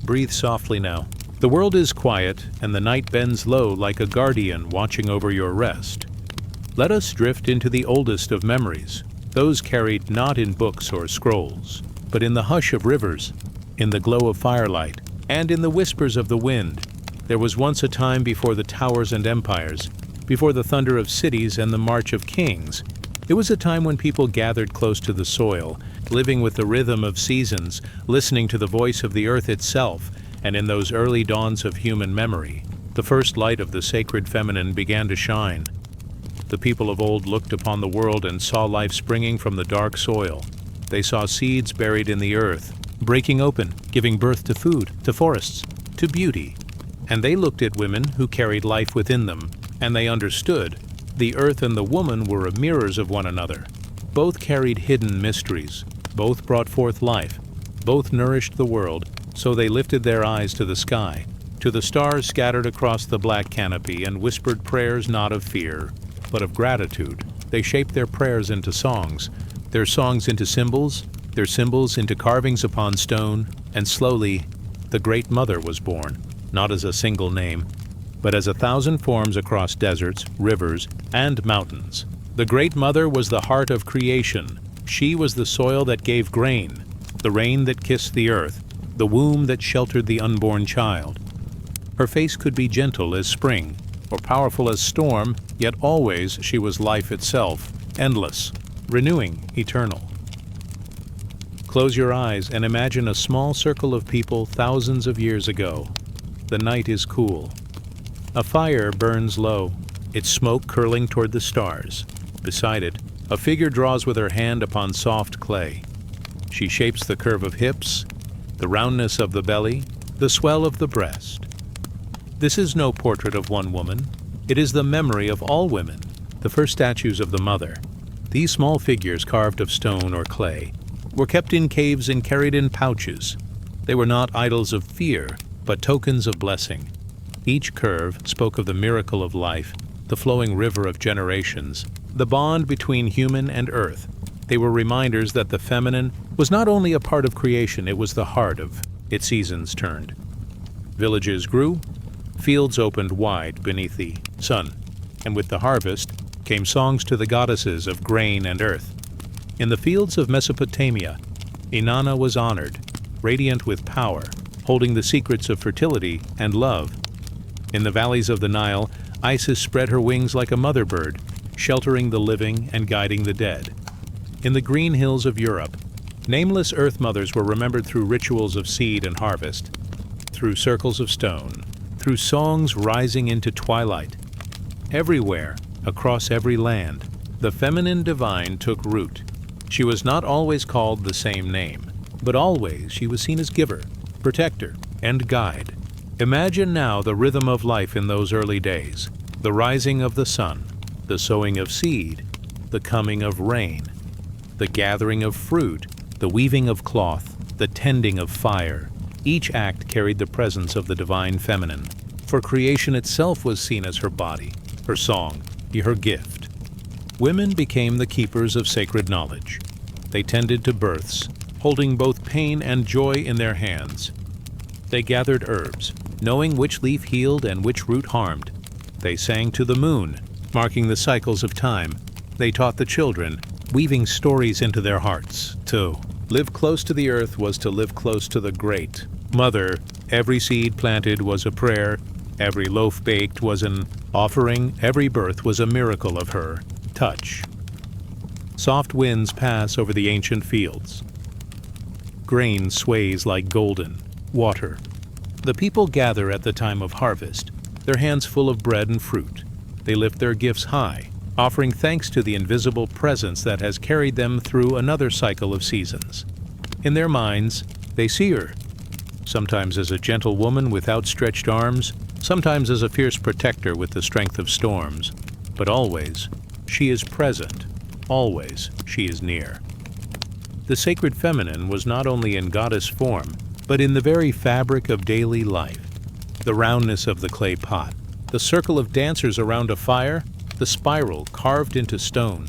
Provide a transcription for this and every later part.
breathe softly now. The world is quiet, and the night bends low like a guardian watching over your rest. Let us drift into the oldest of memories, those carried not in books or scrolls, but in the hush of rivers, in the glow of firelight, and in the whispers of the wind. There was once a time before the towers and empires, before the thunder of cities and the march of kings. It was a time when people gathered close to the soil, living with the rhythm of seasons, listening to the voice of the earth itself, and in those early dawns of human memory, the first light of the sacred feminine began to shine. The people of old looked upon the world and saw life springing from the dark soil. They saw seeds buried in the earth, breaking open, giving birth to food, to forests, to beauty. And they looked at women who carried life within them, and they understood the earth and the woman were mirrors of one another. Both carried hidden mysteries. Both brought forth life. Both nourished the world, so they lifted their eyes to the sky, to the stars scattered across the black canopy, and whispered prayers not of fear, but of gratitude. They shaped their prayers into songs, their songs into symbols, their symbols into carvings upon stone, and slowly the Great Mother was born, not as a single name, but as 1,000 forms across deserts, rivers, and mountains. The Great Mother was the heart of creation. She was the soil that gave grain, the rain that kissed the earth, the womb that sheltered the unborn child. Her face could be gentle as spring, or powerful as storm, yet always she was life itself, endless, renewing, eternal. Close your eyes and imagine a small circle of people thousands of years ago. The night is cool. A fire burns low, its smoke curling toward the stars. Beside it, a figure draws with her hand upon soft clay. She shapes the curve of hips, the roundness of the belly, the swell of the breast. This is no portrait of one woman. It is the memory of all women, the first statues of the mother. These small figures carved of stone or clay were kept in caves and carried in pouches. They were not idols of fear, but tokens of blessing. Each curve spoke of the miracle of life, the flowing river of generations, the bond between human and earth. They were reminders that the feminine was not only a part of creation, it was the heart of its seasons turned. Villages grew, fields opened wide beneath the sun, and with the harvest came songs to the goddesses of grain and earth. In the fields of Mesopotamia, Inanna was honored, radiant with power, holding the secrets of fertility and love. In the valleys of the Nile, Isis spread her wings like a mother bird, sheltering the living and guiding the dead. In the green hills of Europe, nameless earth mothers were remembered through rituals of seed and harvest, through circles of stone, through songs rising into twilight. Everywhere, across every land, the feminine divine took root. She was not always called the same name, but always she was seen as giver, protector, and guide. Imagine now the rhythm of life in those early days, the rising of the sun, the sowing of seed, the coming of rain, the gathering of fruit, the weaving of cloth, the tending of fire. Each act carried the presence of the divine feminine, for creation itself was seen as her body, her song, her gift. Women became the keepers of sacred knowledge. They tended to births, holding both pain and joy in their hands. They gathered herbs, knowing which leaf healed and which root harmed. They sang to the moon, marking the cycles of time. They taught the children, weaving stories into their hearts. To live close to the earth was to live close to the Great Mother. Every seed planted was a prayer. Every loaf baked was an offering. Every birth was a miracle of her touch. Soft winds pass over the ancient fields. Grain sways like golden water. The people gather at the time of harvest, their hands full of bread and fruit. They lift their gifts high, offering thanks to the invisible presence that has carried them through another cycle of seasons. In their minds, they see her, sometimes as a gentle woman with outstretched arms, sometimes as a fierce protector with the strength of storms, but always she is present, always she is near. The sacred feminine was not only in goddess form, but in the very fabric of daily life. The roundness of the clay pot, the circle of dancers around a fire, the spiral carved into stone,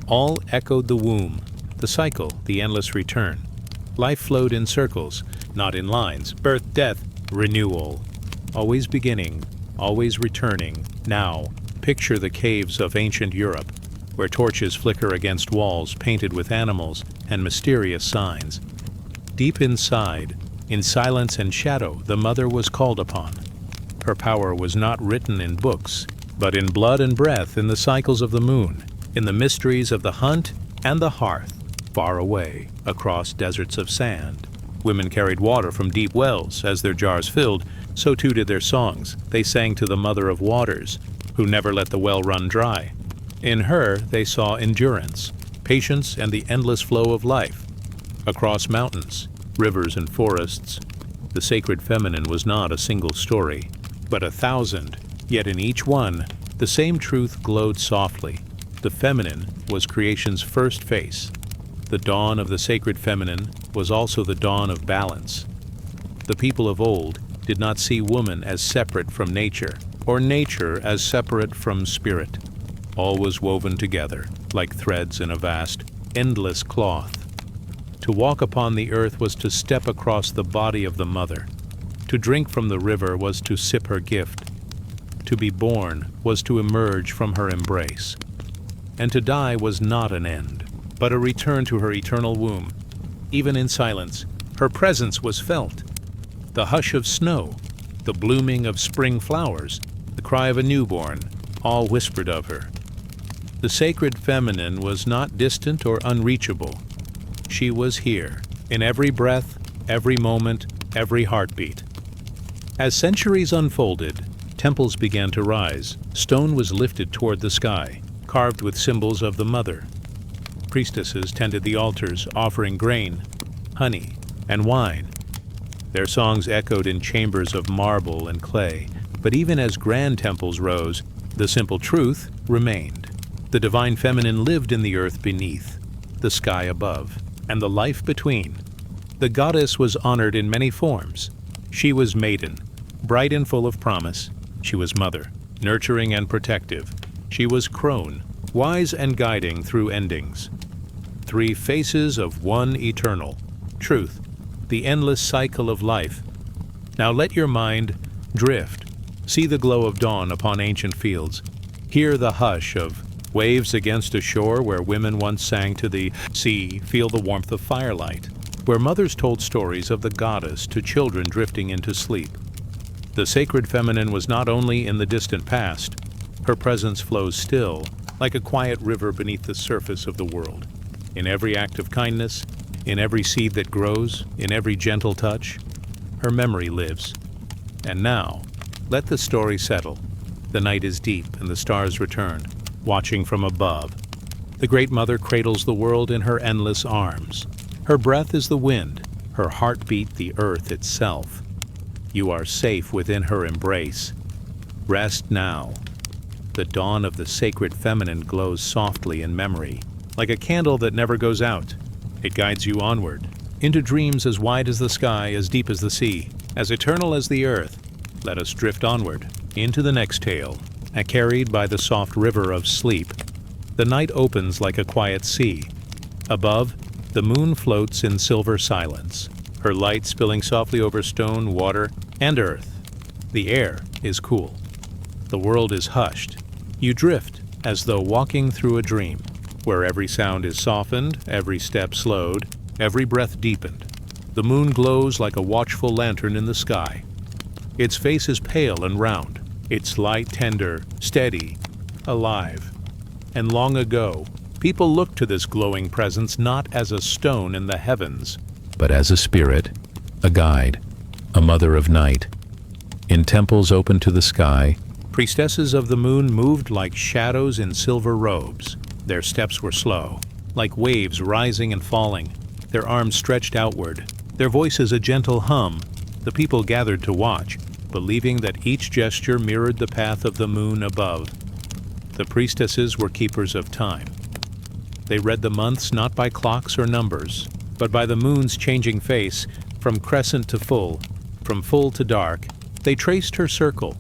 all echoed the womb, the cycle, the endless return. Life flowed in circles, not in lines. Birth, death, renewal. Always beginning, always returning. Now, picture the caves of ancient Europe, where torches flicker against walls painted with animals and mysterious signs. Deep inside, in silence and shadow, the mother was called upon. Her power was not written in books, but in blood and breath, in the cycles of the moon, in the mysteries of the hunt and the hearth. Far away, across deserts of sand, women carried water from deep wells. As their jars filled, so too did their songs. They sang to the Mother of Waters, who never let the well run dry. In her they saw endurance, patience, and the endless flow of life. Across mountains, rivers, and forests, the sacred feminine was not a single story, but 1,000, yet in each one, the same truth glowed softly. The feminine was creation's first face. The dawn of the sacred feminine was also the dawn of balance. The people of old did not see woman as separate from nature, or nature as separate from spirit. All was woven together, like threads in a vast, endless cloth. To walk upon the earth was to step across the body of the mother. To drink from the river was to sip her gift. To be born was to emerge from her embrace. And to die was not an end, but a return to her eternal womb. Even in silence, her presence was felt. The hush of snow, the blooming of spring flowers, the cry of a newborn, all whispered of her. The sacred feminine was not distant or unreachable. She was here, in every breath, every moment, every heartbeat. As centuries unfolded, temples began to rise. Stone was lifted toward the sky, carved with symbols of the mother. Priestesses tended the altars, offering grain, honey, and wine. Their songs echoed in chambers of marble and clay, but even as grand temples rose, the simple truth remained. The divine feminine lived in the earth beneath, the sky above, and the life between. The goddess was honored in many forms. She was maiden, bright and full of promise. She was mother, nurturing and protective. She was crone, wise and guiding through endings. 3 faces of one eternal truth, the endless cycle of life. Now let your mind drift. See the glow of dawn upon ancient fields. Hear the hush of waves against a shore where women once sang to the sea. Feel the warmth of firelight, where mothers told stories of the goddess to children drifting into sleep. The sacred feminine was not only in the distant past. Her presence flows still, like a quiet river beneath the surface of the world. In every act of kindness, in every seed that grows, in every gentle touch, her memory lives. And now, let the story settle. The night is deep and the stars return, watching from above. The Great Mother cradles the world in her endless arms. Her breath is the wind, her heartbeat the earth itself. You are safe within her embrace. Rest now. The dawn of the sacred feminine glows softly in memory, like a candle that never goes out. It guides you onward, into dreams as wide as the sky, as deep as the sea, as eternal as the earth. Let us drift onward, into the next tale, carried by the soft river of sleep. The night opens like a quiet sea. Above, the moon floats in silver silence, her light spilling softly over stone, water, and earth. The air is cool. The world is hushed. You drift as though walking through a dream, where every sound is softened, every step slowed, every breath deepened. The moon glows like a watchful lantern in the sky. Its face is pale and round, its light tender, steady, alive. And long ago, people looked to this glowing presence not as a stone in the heavens, but as a spirit, a guide, a mother of night. In temples open to the sky, priestesses of the moon moved like shadows in silver robes. Their steps were slow, like waves rising and falling, their arms stretched outward, their voices a gentle hum. The people gathered to watch, believing that each gesture mirrored the path of the moon above. The priestesses were keepers of time. They read the months not by clocks or numbers, but by the moon's changing face, from crescent to full, from full to dark. They traced her circle.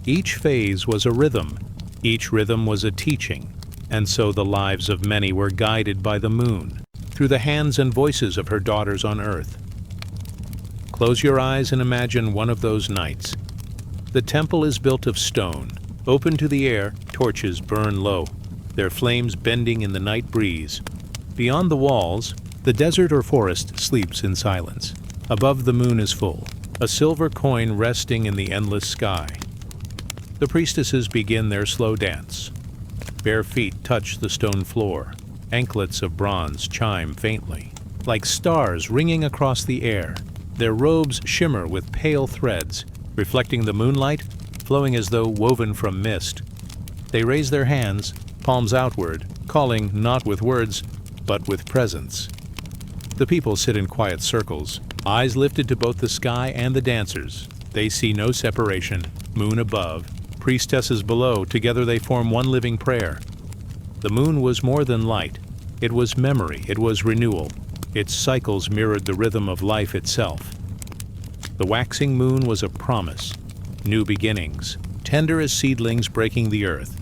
Each phase was a rhythm, each rhythm was a teaching, and so the lives of many were guided by the moon, through the hands and voices of her daughters on earth. Close your eyes and imagine one of those nights. The temple is built of stone. Open to the air, torches burn low, their flames bending in the night breeze. Beyond the walls, the desert or forest sleeps in silence. Above the moon is full, a silver coin resting in the endless sky. The priestesses begin their slow dance. Bare feet touch the stone floor. Anklets of bronze chime faintly, like stars ringing across the air. Their robes shimmer with pale threads, reflecting the moonlight, flowing as though woven from mist. They raise their hands, palms outward, calling not with words, but with presence. The people sit in quiet circles, eyes lifted to both the sky and the dancers. They see no separation, moon above, priestesses below, together they form one living prayer. The moon was more than light. It was memory, it was renewal. Its cycles mirrored the rhythm of life itself. The waxing moon was a promise, new beginnings, tender as seedlings breaking the earth.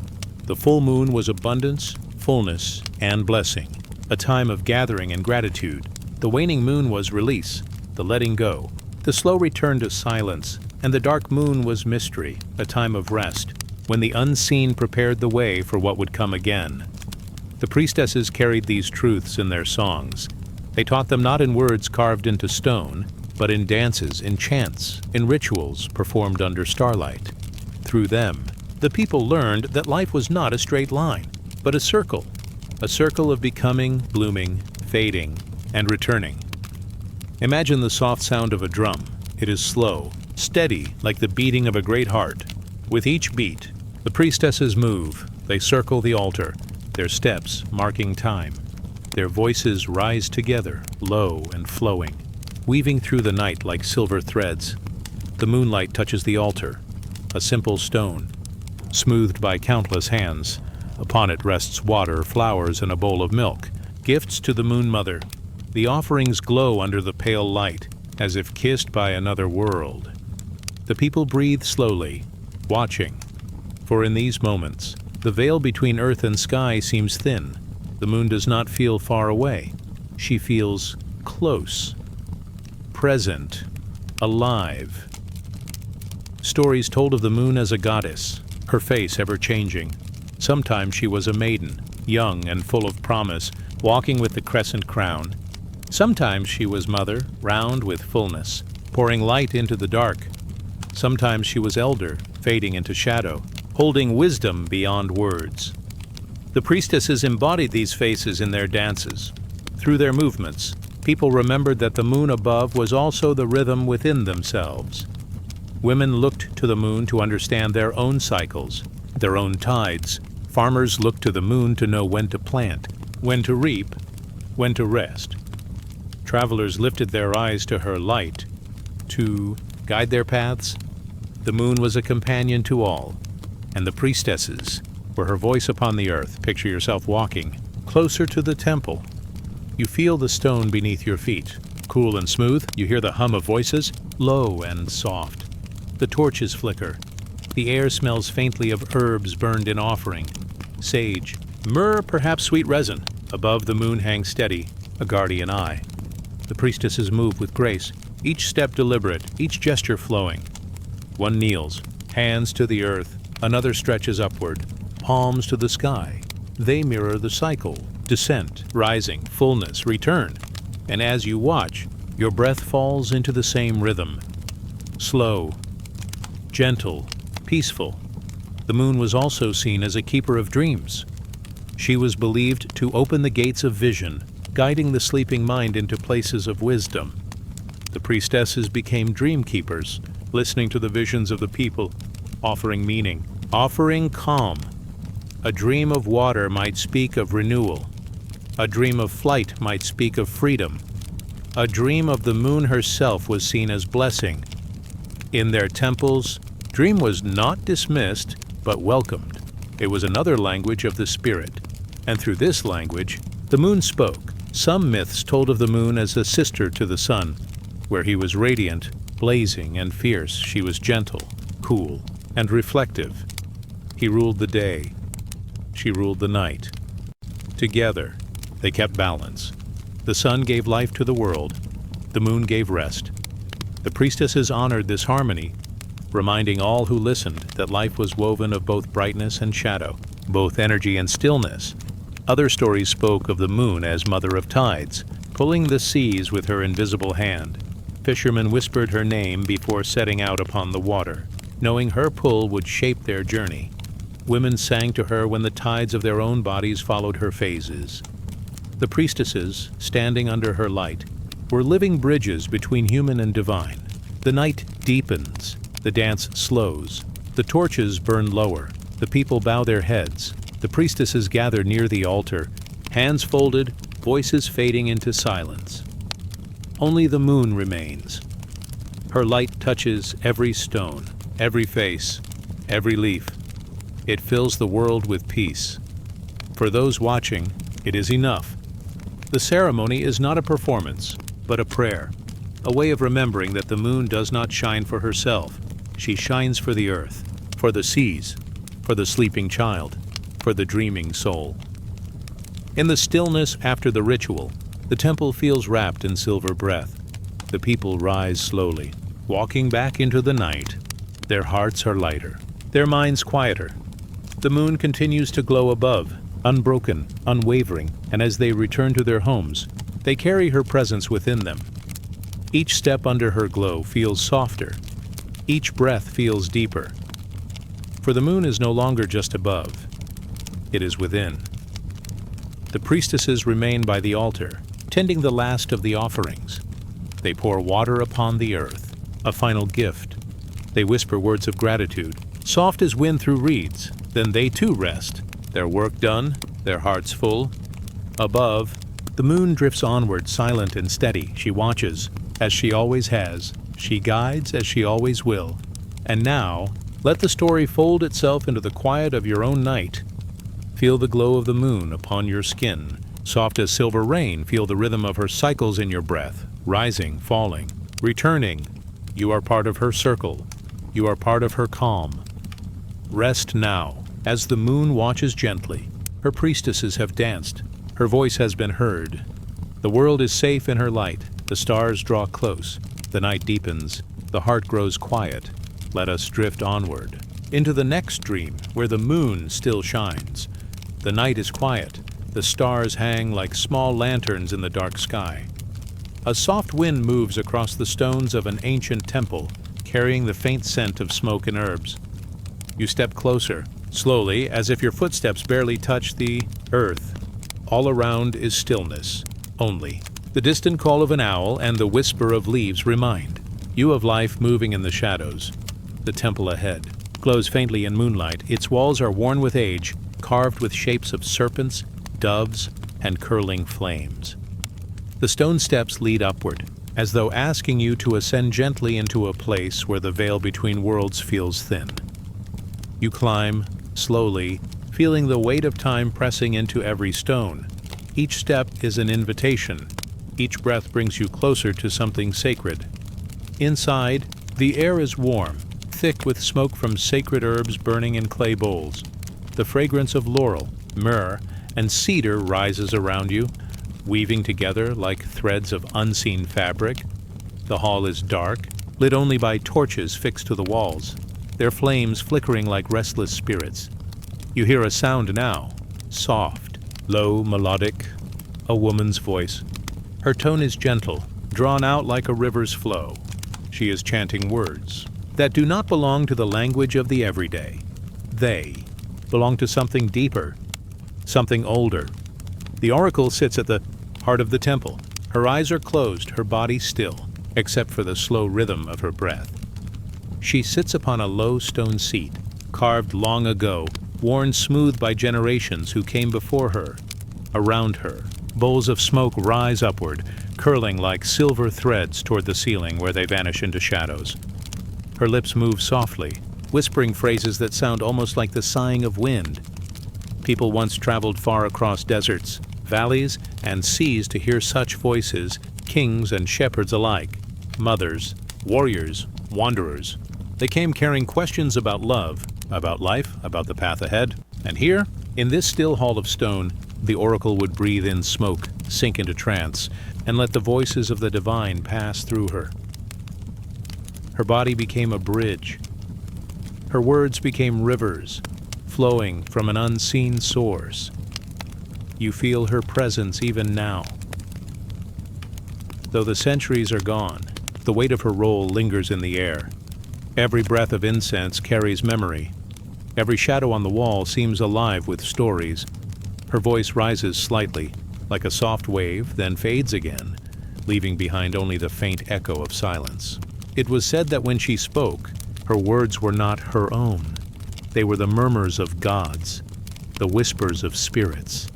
The full moon was abundance, fullness, and blessing, a time of gathering and gratitude. The waning moon was release, the letting go, the slow return to silence, and the dark moon was mystery, a time of rest, when the unseen prepared the way for what would come again. The priestesses carried these truths in their songs. They taught them not in words carved into stone, but in dances, in chants, in rituals performed under starlight. Through them, the people learned that life was not a straight line, but a circle of becoming, blooming, fading, and returning. Imagine the soft sound of a drum. It is slow, steady, like the beating of a great heart. With each beat, the priestesses move. They circle the altar, their steps marking time. Their voices rise together, low and flowing, weaving through the night like silver threads. The moonlight touches the altar, a simple stone, smoothed by countless hands. Upon it rests water, flowers, and a bowl of milk, gifts to the Moon Mother. The offerings glow under the pale light, as if kissed by another world. The people breathe slowly, watching, for in these moments, the veil between earth and sky seems thin. The moon does not feel far away. She feels close, present, alive. Stories told of the moon as a goddess, her face ever-changing. Sometimes she was a maiden, young and full of promise, walking with the crescent crown. Sometimes she was mother, round with fullness, pouring light into the dark. Sometimes she was elder, fading into shadow, holding wisdom beyond words. The priestesses embodied these faces in their dances. Through their movements, people remembered that the moon above was also the rhythm within themselves. Women looked to the moon to understand their own cycles, their own tides. Farmers looked to the moon to know when to plant, when to reap, when to rest. Travelers lifted their eyes to her light to guide their paths. The moon was a companion to all, and the priestesses were her voice upon the earth. Picture yourself walking closer to the temple. You feel the stone beneath your feet, cool and smooth. You hear the hum of voices, low and soft. The torches flicker. The air smells faintly of herbs burned in offering, sage, myrrh, perhaps sweet resin. Above the moon hangs steady, a guardian eye. The priestesses move with grace, each step deliberate, each gesture flowing. One kneels, hands to the earth, another stretches upward, palms to the sky. They mirror the cycle, descent, rising, fullness, return. And as you watch, your breath falls into the same rhythm. Slow, gentle, peaceful. The moon was also seen as a keeper of dreams. She was believed to open the gates of vision, guiding the sleeping mind into places of wisdom. The priestesses became dream keepers, listening to the visions of the people, offering meaning, offering calm. A dream of water might speak of renewal. A dream of flight might speak of freedom. A dream of the moon herself was seen as blessing. In their temples, dream was not dismissed, but welcomed. It was another language of the spirit. And through this language, the moon spoke. Some myths told of the moon as a sister to the sun. Where he was radiant, blazing, and fierce, she was gentle, cool, and reflective. He ruled the day. She ruled the night. Together, they kept balance. The sun gave life to the world. The moon gave rest. The priestesses honored this harmony, reminding all who listened that life was woven of both brightness and shadow, both energy and stillness. Other stories spoke of the moon as mother of tides, pulling the seas with her invisible hand. Fishermen whispered her name before setting out upon the water, knowing her pull would shape their journey. Women sang to her when the tides of their own bodies followed her phases. The priestesses, standing under her light, were living bridges between human and divine. The night deepens, the dance slows, the torches burn lower, the people bow their heads, the priestesses gather near the altar, hands folded, voices fading into silence. Only the moon remains. Her light touches every stone, every face, every leaf. It fills the world with peace. For those watching, it is enough. The ceremony is not a performance, but a prayer, a way of remembering that the moon does not shine for herself. She shines for the earth, for the seas, for the sleeping child, for the dreaming soul. In the stillness after the ritual, the temple feels wrapped in silver breath. The people rise slowly, walking back into the night. Their hearts are lighter, their minds quieter. The moon continues to glow above, unbroken, unwavering, and as they return to their homes, they carry her presence within them. Each step under her glow feels softer. Each breath feels deeper. For the moon is no longer just above. It is within. The priestesses remain by the altar, tending the last of the offerings. They pour water upon the earth, a final gift. They whisper words of gratitude, soft as wind through reeds. Then they too rest, their work done, their hearts full. Above, the moon drifts onward, silent and steady. She watches, as she always has. She guides, as she always will. And now, let the story fold itself into the quiet of your own night. Feel the glow of the moon upon your skin. Soft as silver rain, feel the rhythm of her cycles in your breath, rising, falling, returning. You are part of her circle. You are part of her calm. Rest now, as the moon watches gently. Her priestesses have danced. Her voice has been heard. The world is safe in her light. The stars draw close. The night deepens. The heart grows quiet. Let us drift onward, into the next dream, where the moon still shines. The night is quiet. The stars hang like small lanterns in the dark sky. A soft wind moves across the stones of an ancient temple, carrying the faint scent of smoke and herbs. You step closer, slowly, as if your footsteps barely touch the earth. All around is stillness, only. The distant call of an owl and the whisper of leaves remind you of life moving in the shadows. The temple ahead glows faintly in moonlight. Its walls are worn with age, carved with shapes of serpents, doves, and curling flames. The stone steps lead upward, as though asking you to ascend gently into a place where the veil between worlds feels thin. You climb, slowly, feeling the weight of time pressing into every stone. Each step is an invitation. Each breath brings you closer to something sacred. Inside, the air is warm, thick with smoke from sacred herbs burning in clay bowls. The fragrance of laurel, myrrh, and cedar rises around you, weaving together like threads of unseen fabric. The hall is dark, lit only by torches fixed to the walls, their flames flickering like restless spirits. You hear a sound now, soft, low, melodic, a woman's voice. Her tone is gentle, drawn out like a river's flow. She is chanting words that do not belong to the language of the everyday. They belong to something deeper, something older. The oracle sits at the heart of the temple. Her eyes are closed, her body still, except for the slow rhythm of her breath. She sits upon a low stone seat, carved long ago, worn smooth by generations who came before her. Around her, bowls of smoke rise upward, curling like silver threads toward the ceiling where they vanish into shadows. Her lips move softly, whispering phrases that sound almost like the sighing of wind. People once traveled far across deserts, valleys, and seas to hear such voices, kings and shepherds alike, mothers, warriors, wanderers. They came carrying questions about love, about life, about the path ahead. And here, in this still hall of stone, the oracle would breathe in smoke, sink into trance, and let the voices of the divine pass through her. Her body became a bridge. Her words became rivers, flowing from an unseen source. You feel her presence even now. Though the centuries are gone, the weight of her role lingers in the air. Every breath of incense carries memory. Every shadow on the wall seems alive with stories. Her voice rises slightly, like a soft wave, then fades again, leaving behind only the faint echo of silence. It was said that when she spoke, her words were not her own. They were the murmurs of gods, the whispers of spirits,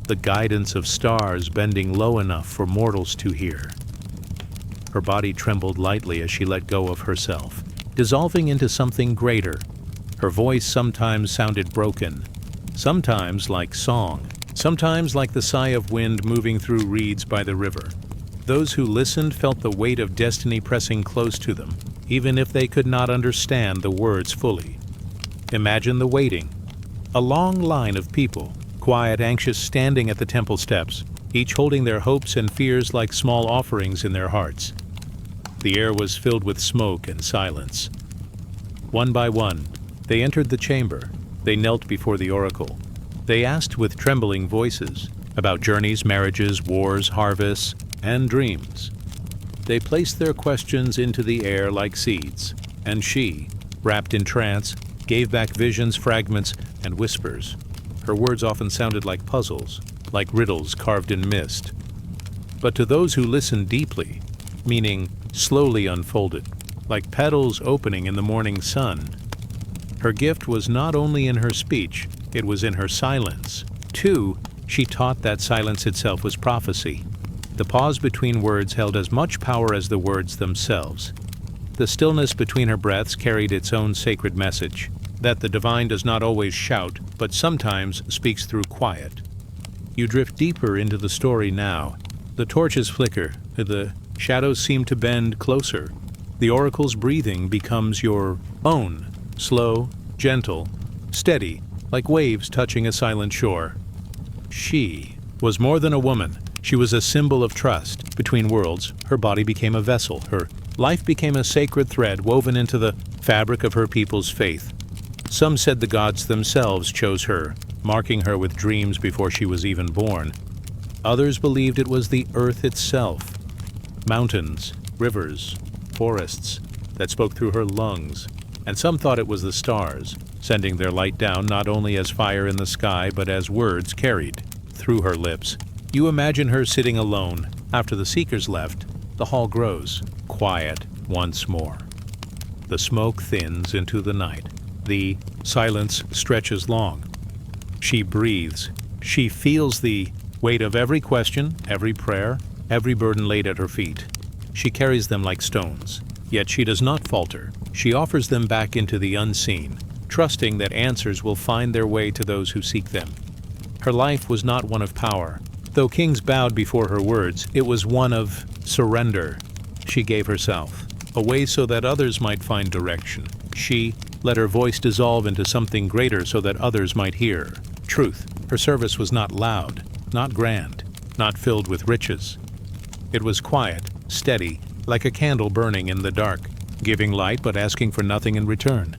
the guidance of stars bending low enough for mortals to hear. Her body trembled lightly as she let go of herself, dissolving into something greater. Her voice sometimes sounded broken, sometimes like song, sometimes like the sigh of wind moving through reeds by the river. Those who listened felt the weight of destiny pressing close to them, even if they could not understand the words fully. Imagine the waiting. A long line of people, quiet, anxious, standing at the temple steps, each holding their hopes and fears like small offerings in their hearts. The air was filled with smoke and silence. One by one, they entered the chamber. They knelt before the oracle. They asked with trembling voices about journeys, marriages, wars, harvests, and dreams. They placed their questions into the air like seeds, and she, wrapped in trance, gave back visions, fragments, and whispers. Her words often sounded like puzzles, like riddles carved in mist. But to those who listened deeply, meaning slowly unfolded, like petals opening in the morning sun. Her gift was not only in her speech, it was in her silence. Too, she taught that silence itself was prophecy. The pause between words held as much power as the words themselves. The stillness between her breaths carried its own sacred message, that the divine does not always shout, but sometimes speaks through quiet. You drift deeper into the story now. The torches flicker, the shadows seem to bend closer. The oracle's breathing becomes your own, slow, gentle, steady, like waves touching a silent shore. She was more than a woman. She was a symbol of trust. Between worlds, her body became a vessel. Her life became a sacred thread woven into the fabric of her people's faith. Some said the gods themselves chose her, marking her with dreams before she was even born. Others believed it was the earth itself, mountains, rivers, forests, that spoke through her lungs. And some thought it was the stars, sending their light down not only as fire in the sky, but as words carried through her lips. You imagine her sitting alone. After the seekers left, the hall grows quiet once more. The smoke thins into the night. The silence stretches long. She breathes. She feels the weight of every question, every prayer, every burden laid at her feet. She carries them like stones. Yet she does not falter. She offers them back into the unseen, trusting that answers will find their way to those who seek them. Her life was not one of power. Though kings bowed before her words, it was one of surrender. She gave herself, away so that others might find direction. She let her voice dissolve into something greater so that others might hear. Truth. Her service was not loud, not grand, not filled with riches. It was quiet, steady, like a candle burning in the dark, giving light but asking for nothing in return.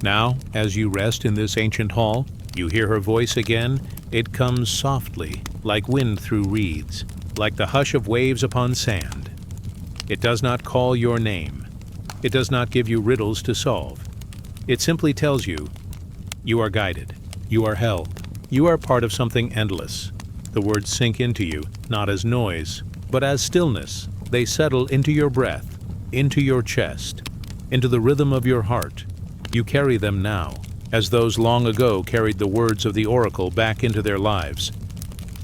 Now, as you rest in this ancient hall, you hear her voice again. It comes softly, like wind through reeds, like the hush of waves upon sand. It does not call your name. It does not give you riddles to solve. It simply tells you, you are guided, you are held, you are part of something endless. The words sink into you, not as noise, but as stillness. They settle into your breath, into your chest, into the rhythm of your heart. You carry them now, as those long ago carried the words of the oracle back into their lives.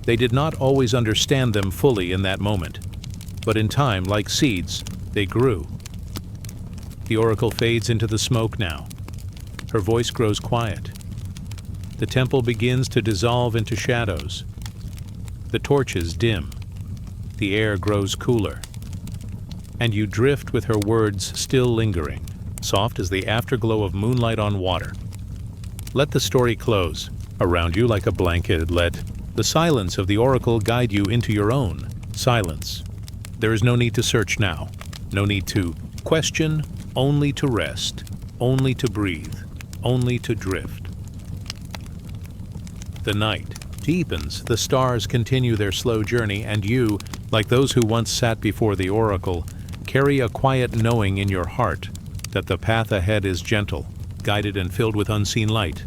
They did not always understand them fully in that moment, but in time, like seeds, they grew. The oracle fades into the smoke now. Her voice grows quiet. The temple begins to dissolve into shadows. The torches dim. The air grows cooler. And you drift with her words still lingering, soft as the afterglow of moonlight on water. Let the story close. Around you like a blanket, let the silence of the oracle guide you into your own silence. There is no need to search now, no need to question only to rest, only to breathe, only to drift. The night deepens, the stars continue their slow journey, and you, like those who once sat before the oracle, carry a quiet knowing in your heart that the path ahead is gentle, guided and filled with unseen light.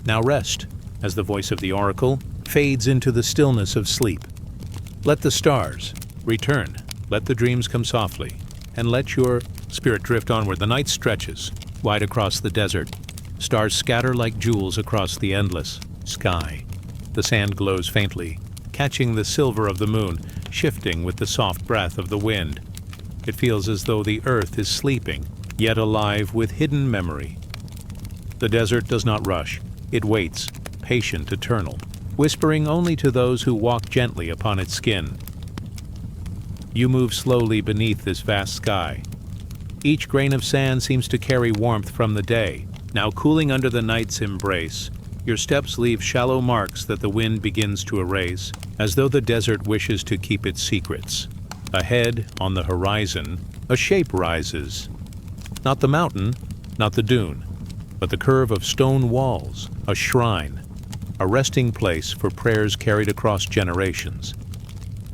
Now rest, as the voice of the oracle fades into the stillness of sleep. Let the stars return, let the dreams come softly, and let your spirit drift onward. The night stretches wide across the desert. Stars scatter like jewels across the endless sky. The sand glows faintly, catching the silver of the moon, shifting with the soft breath of the wind. It feels as though the earth is sleeping, yet alive with hidden memory. The desert does not rush. It waits, patient, eternal, whispering only to those who walk gently upon its skin. You move slowly beneath this vast sky. Each grain of sand seems to carry warmth from the day, now cooling under the night's embrace. Your steps leave shallow marks that the wind begins to erase, as though the desert wishes to keep its secrets. Ahead, on the horizon, a shape rises. Not the mountain, not the dune, but the curve of stone walls, a shrine, a resting place for prayers carried across generations.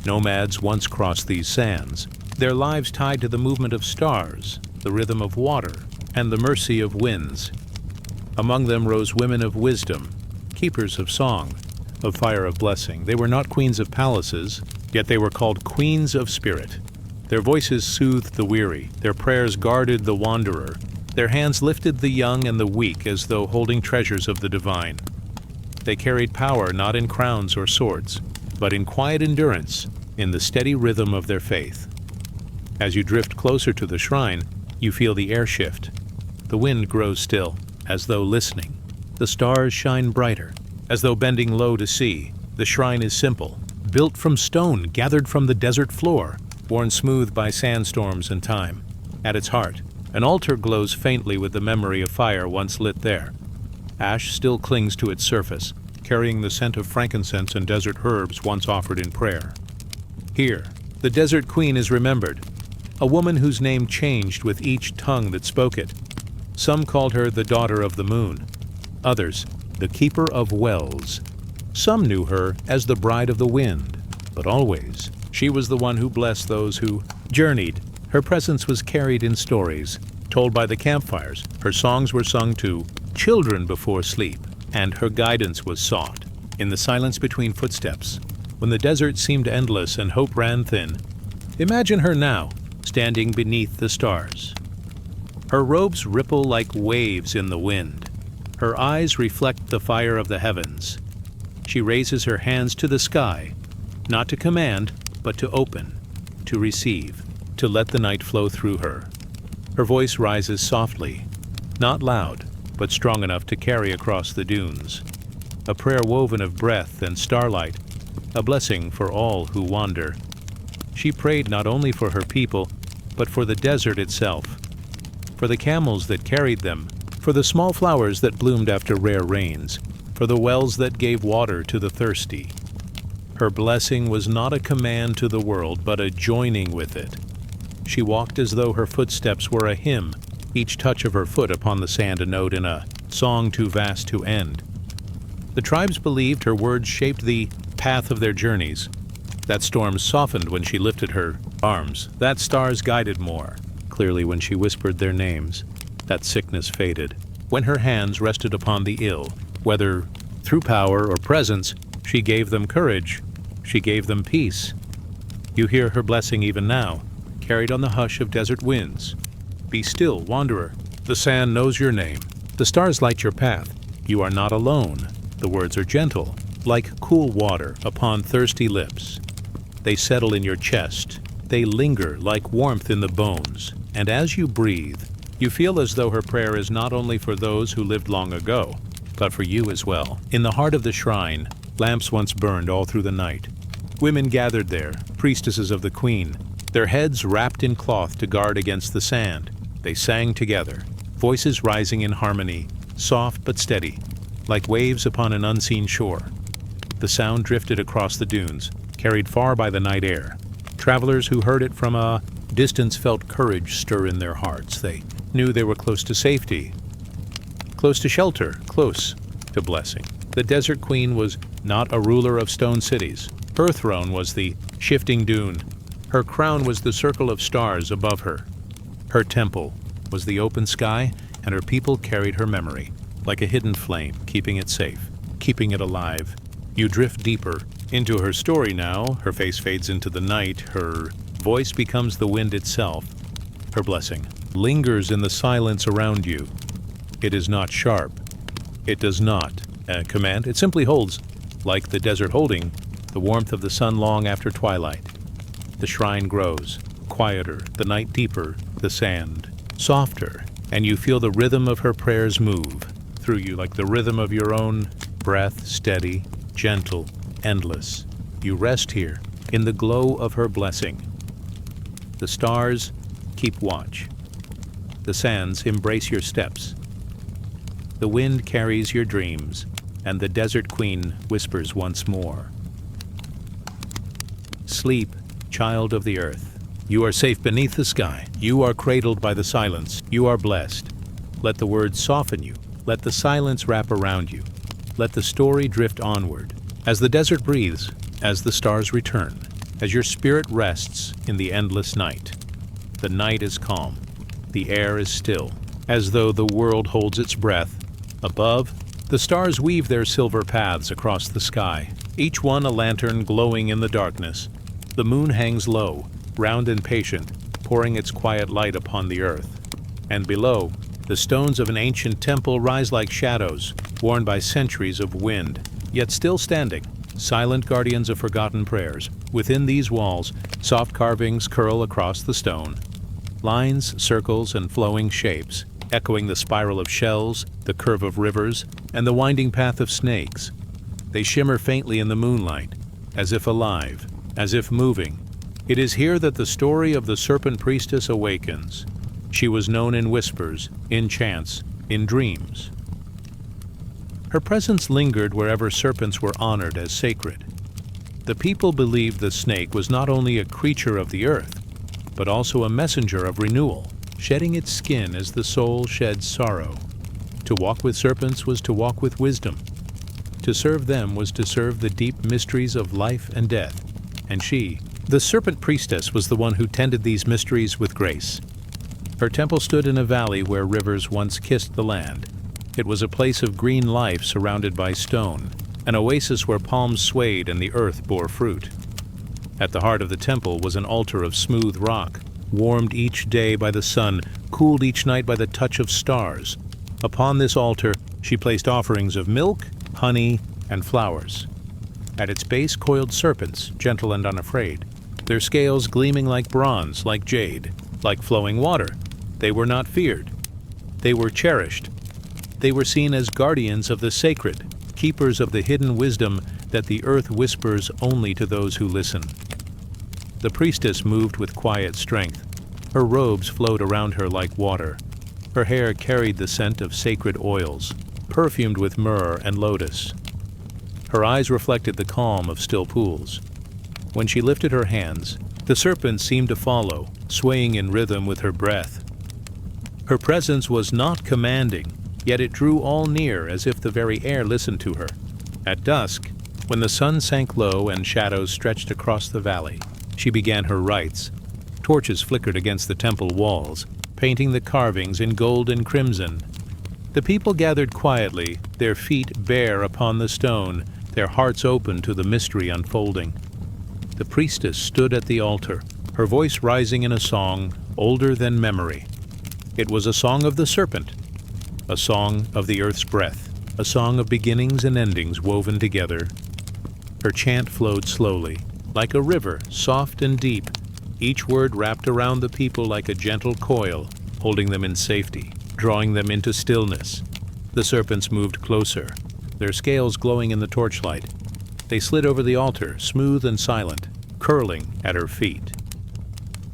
Nomads once crossed these sands, their lives tied to the movement of stars, the rhythm of water, and the mercy of winds. Among them rose women of wisdom, keepers of song, of fire of blessing. They were not queens of palaces, yet they were called queens of spirit. Their voices soothed the weary, their prayers guarded the wanderer, their hands lifted the young and the weak as though holding treasures of the divine. They carried power not in crowns or swords, but in quiet endurance, in the steady rhythm of their faith. As you drift closer to the shrine, you feel the air shift. The wind grows still, as though listening. The stars shine brighter, as though bending low to see. The shrine is simple, built from stone gathered from the desert floor, worn smooth by sandstorms and time. At its heart, an altar glows faintly with the memory of fire once lit there. Ash still clings to its surface, carrying the scent of frankincense and desert herbs once offered in prayer. Here, the desert queen is remembered, a woman whose name changed with each tongue that spoke it. Some called her the daughter of the moon, others the keeper of wells. Some knew her as the bride of the wind, but always she was the one who blessed those who journeyed. Her presence was carried in stories, told by the campfires. Her songs were sung to children before sleep, and her guidance was sought. In the silence between footsteps, when the desert seemed endless and hope ran thin, imagine her now, standing beneath the stars. Her robes ripple like waves in the wind. Her eyes reflect the fire of the heavens. She raises her hands to the sky, not to command, but to open, to receive, to let the night flow through her. Her voice rises softly, not loud, but strong enough to carry across the dunes. A prayer woven of breath and starlight, a blessing for all who wander. She prayed not only for her people, but for the desert itself, for the camels that carried them, for the small flowers that bloomed after rare rains, for the wells that gave water to the thirsty. Her blessing was not a command to the world, but a joining with it. She walked as though her footsteps were a hymn, each touch of her foot upon the sand a note in a song too vast to end. The tribes believed her words shaped the path of their journeys. That storm softened when she lifted her arms. That stars guided more clearly when she whispered their names. That sickness faded when her hands rested upon the ill. Whether through power or presence, she gave them courage. She gave them peace. You hear her blessing even now, carried on the hush of desert winds. Be still, wanderer. The sand knows your name. The stars light your path. You are not alone. The words are gentle, like cool water upon thirsty lips. They settle in your chest. They linger like warmth in the bones. And as you breathe, you feel as though her prayer is not only for those who lived long ago, but for you as well. In the heart of the shrine, lamps once burned all through the night. Women gathered there, priestesses of the queen, their heads wrapped in cloth to guard against the sand. They sang together, voices rising in harmony, soft but steady, like waves upon an unseen shore. The sound drifted across the dunes, carried far by the night air. Travelers who heard it from a distance felt courage stir in their hearts. They knew they were close to safety, close to shelter, close to blessing. The Desert Queen was not a ruler of stone cities. Her throne was the shifting dune. Her crown was the circle of stars above her. Her temple was the open sky, and her people carried her memory, like a hidden flame, keeping it safe, keeping it alive. You drift deeper into her story now. Her face fades into the night. Her voice becomes the wind itself. Her blessing lingers in the silence around you. It is not sharp. It does not command. It simply holds, like the desert holding, the warmth of the sun long after twilight. The shrine grows, quieter, the night deeper, the sand softer, and you feel the rhythm of her prayers move through you like the rhythm of your own breath, steady, gentle, endless. You rest here in the glow of her blessing. The stars keep watch. The sands embrace your steps. The wind carries your dreams, and the Desert Queen whispers once more. Sleep, child of the earth. You are safe beneath the sky. You are cradled by the silence. You are blessed. Let the words soften you. Let the silence wrap around you. Let the story drift onward. As the desert breathes, as the stars return, as your spirit rests in the endless night. The night is calm. The air is still, as though the world holds its breath. Above, the stars weave their silver paths across the sky, each one a lantern glowing in the darkness. The moon hangs low, round and patient, pouring its quiet light upon the earth. And below, the stones of an ancient temple rise like shadows, worn by centuries of wind, yet still standing, silent guardians of forgotten prayers. Within these walls, soft carvings curl across the stone, lines, circles, and flowing shapes, echoing the spiral of shells, the curve of rivers, and the winding path of snakes. They shimmer faintly in the moonlight, as if alive, as if moving. It is here that the story of the serpent priestess awakens. She was known in whispers, in chants, in dreams. Her presence lingered wherever serpents were honored as sacred. The people believed the snake was not only a creature of the earth, but also a messenger of renewal, shedding its skin as the soul sheds sorrow. To walk with serpents was to walk with wisdom. To serve them was to serve the deep mysteries of life and death. And she, the serpent priestess, was the one who tended these mysteries with grace. Her temple stood in a valley where rivers once kissed the land. It was a place of green life surrounded by stone, an oasis where palms swayed and the earth bore fruit. At the heart of the temple was an altar of smooth rock, warmed each day by the sun, cooled each night by the touch of stars. Upon this altar, she placed offerings of milk, honey, and flowers. At its base coiled serpents, gentle and unafraid, their scales gleaming like bronze, like jade, like flowing water. They were not feared. They were cherished. They were seen as guardians of the sacred, keepers of the hidden wisdom that the earth whispers only to those who listen. The priestess moved with quiet strength. Her robes flowed around her like water. Her hair carried the scent of sacred oils, perfumed with myrrh and lotus. Her eyes reflected the calm of still pools. When she lifted her hands, the serpents seemed to follow, swaying in rhythm with her breath. Her presence was not commanding, yet it drew all near as if the very air listened to her. At dusk, when the sun sank low and shadows stretched across the valley, she began her rites. Torches flickered against the temple walls, painting the carvings in gold and crimson. The people gathered quietly, their feet bare upon the stone, their hearts open to the mystery unfolding. The priestess stood at the altar, her voice rising in a song older than memory. It was a song of the serpent, a song of the earth's breath, a song of beginnings and endings woven together. Her chant flowed slowly, like a river, soft and deep, each word wrapped around the people like a gentle coil, holding them in safety, drawing them into stillness. The serpents moved closer, their scales glowing in the torchlight. They slid over the altar, smooth and silent, curling at her feet.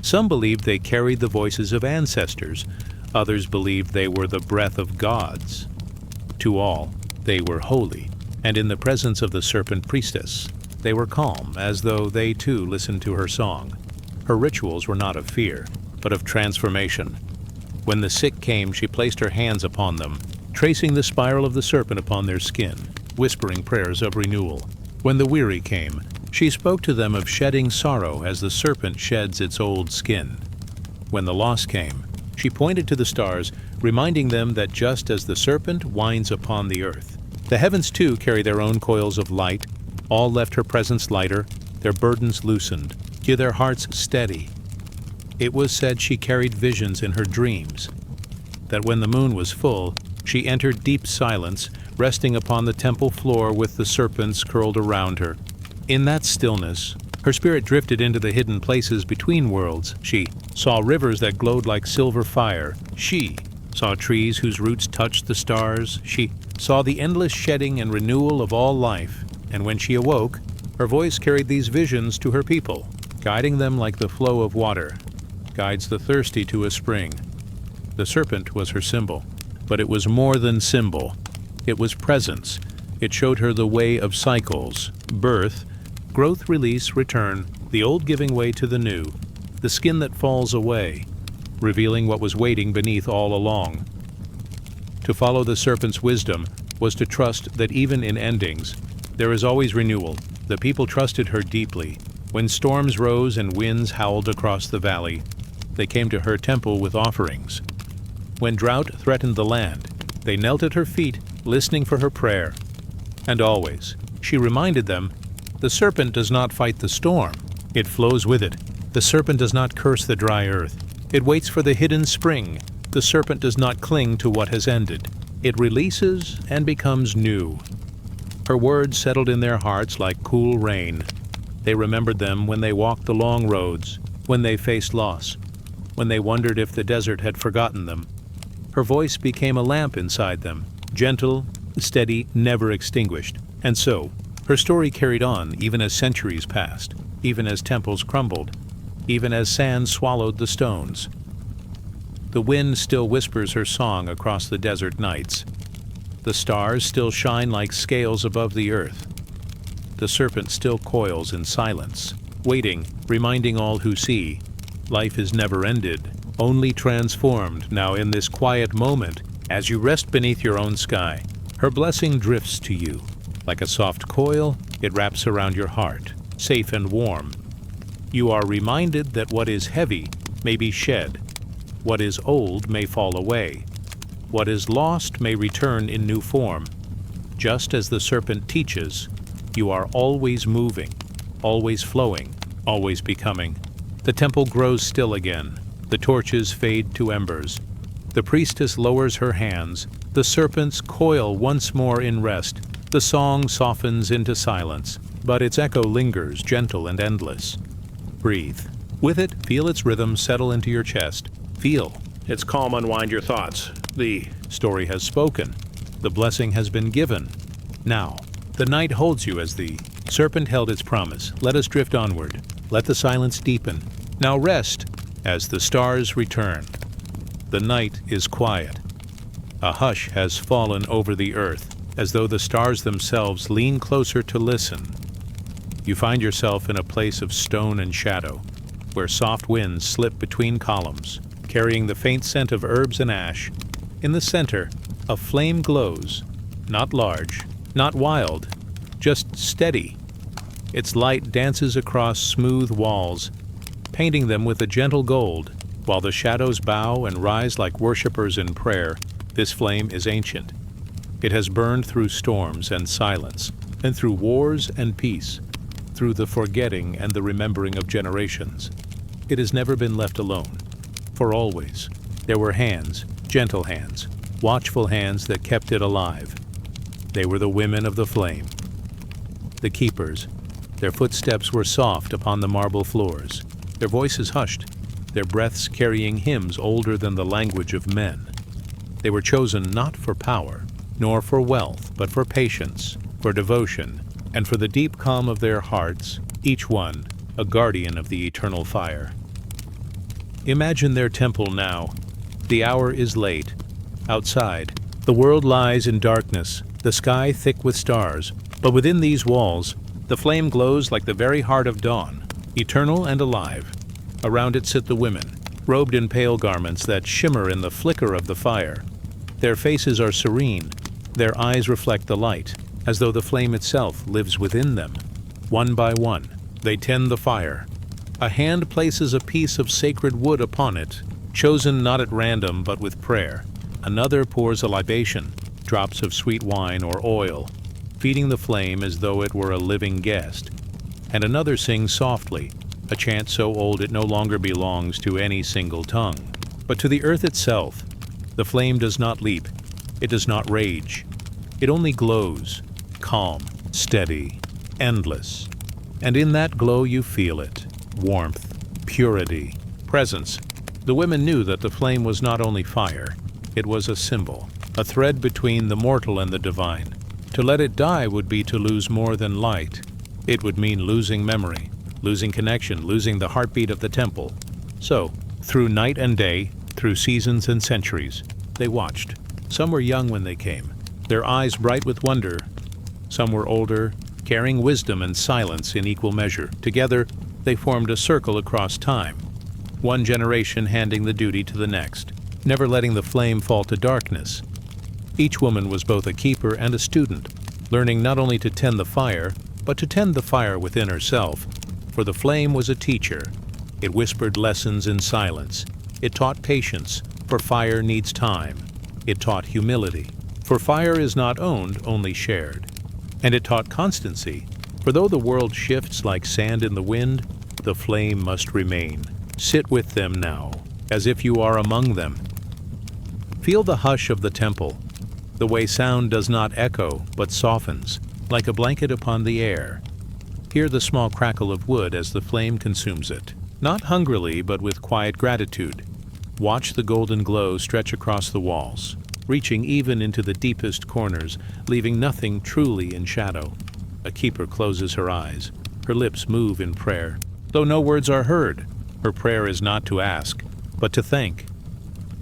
Some believed they carried the voices of ancestors. Others believed they were the breath of gods. To all, they were holy, and in the presence of the serpent priestess, they were calm, as though they too listened to her song. Her rituals were not of fear, but of transformation. When the sick came, she placed her hands upon them, tracing the spiral of the serpent upon their skin, whispering prayers of renewal. When the weary came, she spoke to them of shedding sorrow as the serpent sheds its old skin. When the lost came, she pointed to the stars, reminding them that just as the serpent winds upon the earth, the heavens too carry their own coils of light. All left her presence lighter, their burdens loosened, to their hearts steady. It was said she carried visions in her dreams, that when the moon was full, she entered deep silence, resting upon the temple floor with the serpents curled around her. In that stillness, her spirit drifted into the hidden places between worlds. She saw rivers that glowed like silver fire. She saw trees whose roots touched the stars. She saw the endless shedding and renewal of all life. And when she awoke, her voice carried these visions to her people, guiding them like the flow of water guides the thirsty to a spring. The serpent was her symbol, but it was more than symbol. It was presence. It showed her the way of cycles, birth, growth, release, return, the old giving way to the new, the skin that falls away, revealing what was waiting beneath all along. To follow the serpent's wisdom was to trust that even in endings, there is always renewal. The people trusted her deeply. When storms rose and winds howled across the valley, they came to her temple with offerings. When drought threatened the land, they knelt at her feet, listening for her prayer. And always, she reminded them, the serpent does not fight the storm. It flows with it. The serpent does not curse the dry earth. It waits for the hidden spring. The serpent does not cling to what has ended. It releases and becomes new. Her words settled in their hearts like cool rain. They remembered them when they walked the long roads, when they faced loss, when they wondered if the desert had forgotten them. Her voice became a lamp inside them, gentle, steady, never extinguished. And so, her story carried on even as centuries passed, even as temples crumbled, even as sand swallowed the stones. The wind still whispers her song across the desert nights. The stars still shine like scales above the earth. The serpent still coils in silence, waiting, reminding all who see, life is never ended, only transformed. Now in this quiet moment, as you rest beneath your own sky, her blessing drifts to you. Like a soft coil, it wraps around your heart, safe and warm. You are reminded that what is heavy may be shed, what is old may fall away, what is lost may return in new form. Just as the serpent teaches, you are always moving, always flowing, always becoming. The temple grows still again. The torches fade to embers. The priestess lowers her hands. The serpents coil once more in rest. The song softens into silence, but its echo lingers, gentle and endless. Breathe. With it, feel its rhythm settle into your chest. Feel its calm unwind your thoughts. The story has spoken. The blessing has been given. Now, the night holds you as the serpent held its promise. Let us drift onward. Let the silence deepen. Now rest as the stars return. The night is quiet. A hush has fallen over the earth, as though the stars themselves lean closer to listen. You find yourself in a place of stone and shadow, where soft winds slip between columns, carrying the faint scent of herbs and ash. In the center, a flame glows, not large, not wild, just steady. Its light dances across smooth walls, painting them with a gentle gold, while the shadows bow and rise like worshippers in prayer. This flame is ancient. It has burned through storms and silence, and through wars and peace, through the forgetting and the remembering of generations. It has never been left alone. For always, there were hands, gentle hands, watchful hands that kept it alive. They were the women of the flame, the keepers. Their footsteps were soft upon the marble floors, their voices hushed, their breaths carrying hymns older than the language of men. They were chosen not for power, nor for wealth, but for patience, for devotion, and for the deep calm of their hearts, each one a guardian of the eternal fire. Imagine their temple now. The hour is late. Outside, the world lies in darkness, the sky thick with stars, but within these walls, the flame glows like the very heart of dawn, eternal and alive. Around it sit the women, robed in pale garments that shimmer in the flicker of the fire. Their faces are serene. Their eyes reflect the light, as though the flame itself lives within them. One by one, they tend the fire. A hand places a piece of sacred wood upon it, chosen not at random but with prayer. Another pours a libation, drops of sweet wine or oil, feeding the flame as though it were a living guest. And another sings softly, a chant so old it no longer belongs to any single tongue. But to the earth itself, the flame does not leap, it does not rage. It only glows, calm, steady, endless. And in that glow you feel it, warmth, purity, presence. The women knew that the flame was not only fire, it was a symbol, a thread between the mortal and the divine. To let it die would be to lose more than light. It would mean losing memory, losing connection, losing the heartbeat of the temple. So, through night and day, through seasons and centuries, they watched. Some were young when they came, their eyes bright with wonder. Some were older, carrying wisdom and silence in equal measure. Together, they formed a circle across time, one generation handing the duty to the next, never letting the flame fall to darkness. Each woman was both a keeper and a student, learning not only to tend the fire, but to tend the fire within herself. For the flame was a teacher. It whispered lessons in silence. It taught patience, for fire needs time. It taught humility, for fire is not owned, only shared. And it taught constancy, for though the world shifts like sand in the wind, the flame must remain. Sit with them now, as if you are among them. Feel the hush of the temple, the way sound does not echo, but softens, like a blanket upon the air. Hear the small crackle of wood as the flame consumes it, not hungrily, but with quiet gratitude. Watch the golden glow stretch across the walls, reaching even into the deepest corners, leaving nothing truly in shadow. A keeper closes her eyes. Her lips move in prayer. Though no words are heard, her prayer is not to ask, but to thank.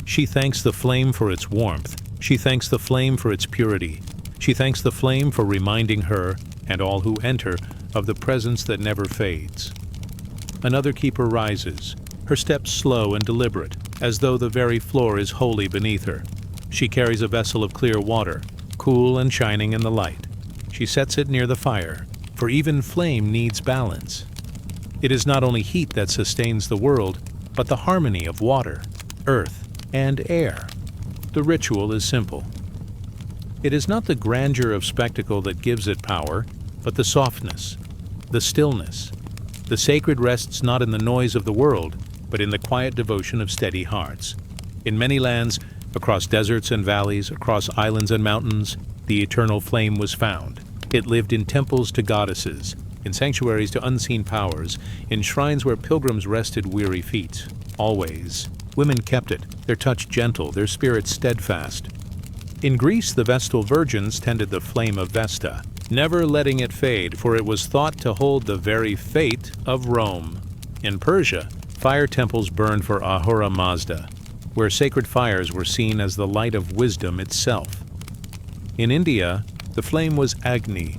She thanks the flame for its warmth. She thanks the flame for its purity. She thanks the flame for reminding her, and all who enter, of the presence that never fades. Another keeper rises, her steps slow and deliberate, as though the very floor is holy beneath her. She carries a vessel of clear water, cool and shining in the light. She sets it near the fire, for even flame needs balance. It is not only heat that sustains the world, but the harmony of water, earth, and air. The ritual is simple. It is not the grandeur of spectacle that gives it power, but the softness, the stillness. The sacred rests not in the noise of the world, but in the quiet devotion of steady hearts. In many lands, across deserts and valleys, across islands and mountains, the eternal flame was found. It lived in temples to goddesses, in sanctuaries to unseen powers, in shrines where pilgrims rested weary feet. Always, women kept it, their touch gentle, their spirit steadfast. In Greece, the Vestal virgins tended the flame of Vesta, never letting it fade, for it was thought to hold the very fate of Rome. In Persia, fire temples burned for Ahura Mazda, where sacred fires were seen as the light of wisdom itself. In India, the flame was Agni,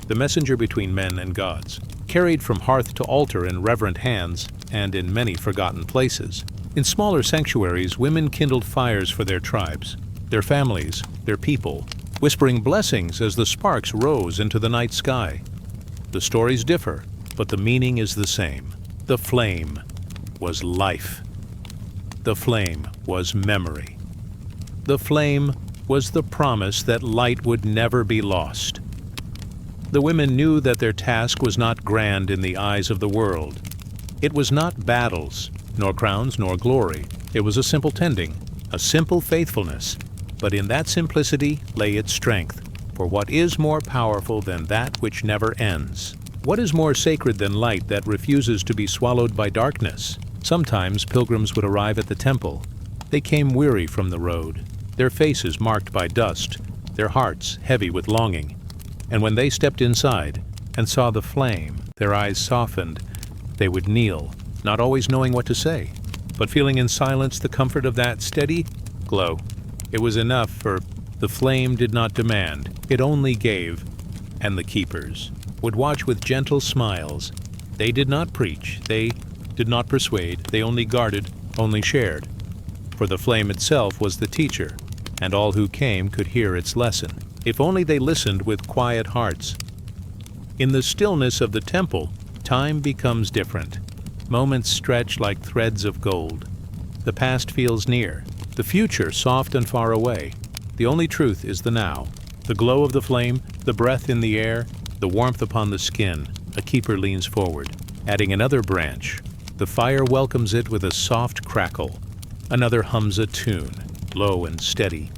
the messenger between men and gods, carried from hearth to altar in reverent hands and in many forgotten places. In smaller sanctuaries, women kindled fires for their tribes, their families, their people, whispering blessings as the sparks rose into the night sky. The stories differ, but the meaning is the same. The flame was life. The flame was memory. The flame was the promise that light would never be lost. The women knew that their task was not grand in the eyes of the world. It was not battles, nor crowns, nor glory. It was a simple tending, a simple faithfulness. But in that simplicity lay its strength. For what is more powerful than that which never ends? What is more sacred than light that refuses to be swallowed by darkness? Sometimes pilgrims would arrive at the temple. They came weary from the road, their faces marked by dust, their hearts heavy with longing. And when they stepped inside and saw the flame, their eyes softened. They would kneel, not always knowing what to say, but feeling in silence the comfort of that steady glow. It was enough, for the flame did not demand, it only gave, and the keepers would watch with gentle smiles. They did not preach, they did not persuade, they only guarded, only shared. For the flame itself was the teacher, and all who came could hear its lesson, if only they listened with quiet hearts. In the stillness of the temple, time becomes different. Moments stretch like threads of gold. The past feels near, the future soft and far away. The only truth is the now. The glow of the flame, the breath in the air, the warmth upon the skin. A keeper leans forward, adding another branch. The fire welcomes it with a soft crackle. Another hums a tune, low and steady,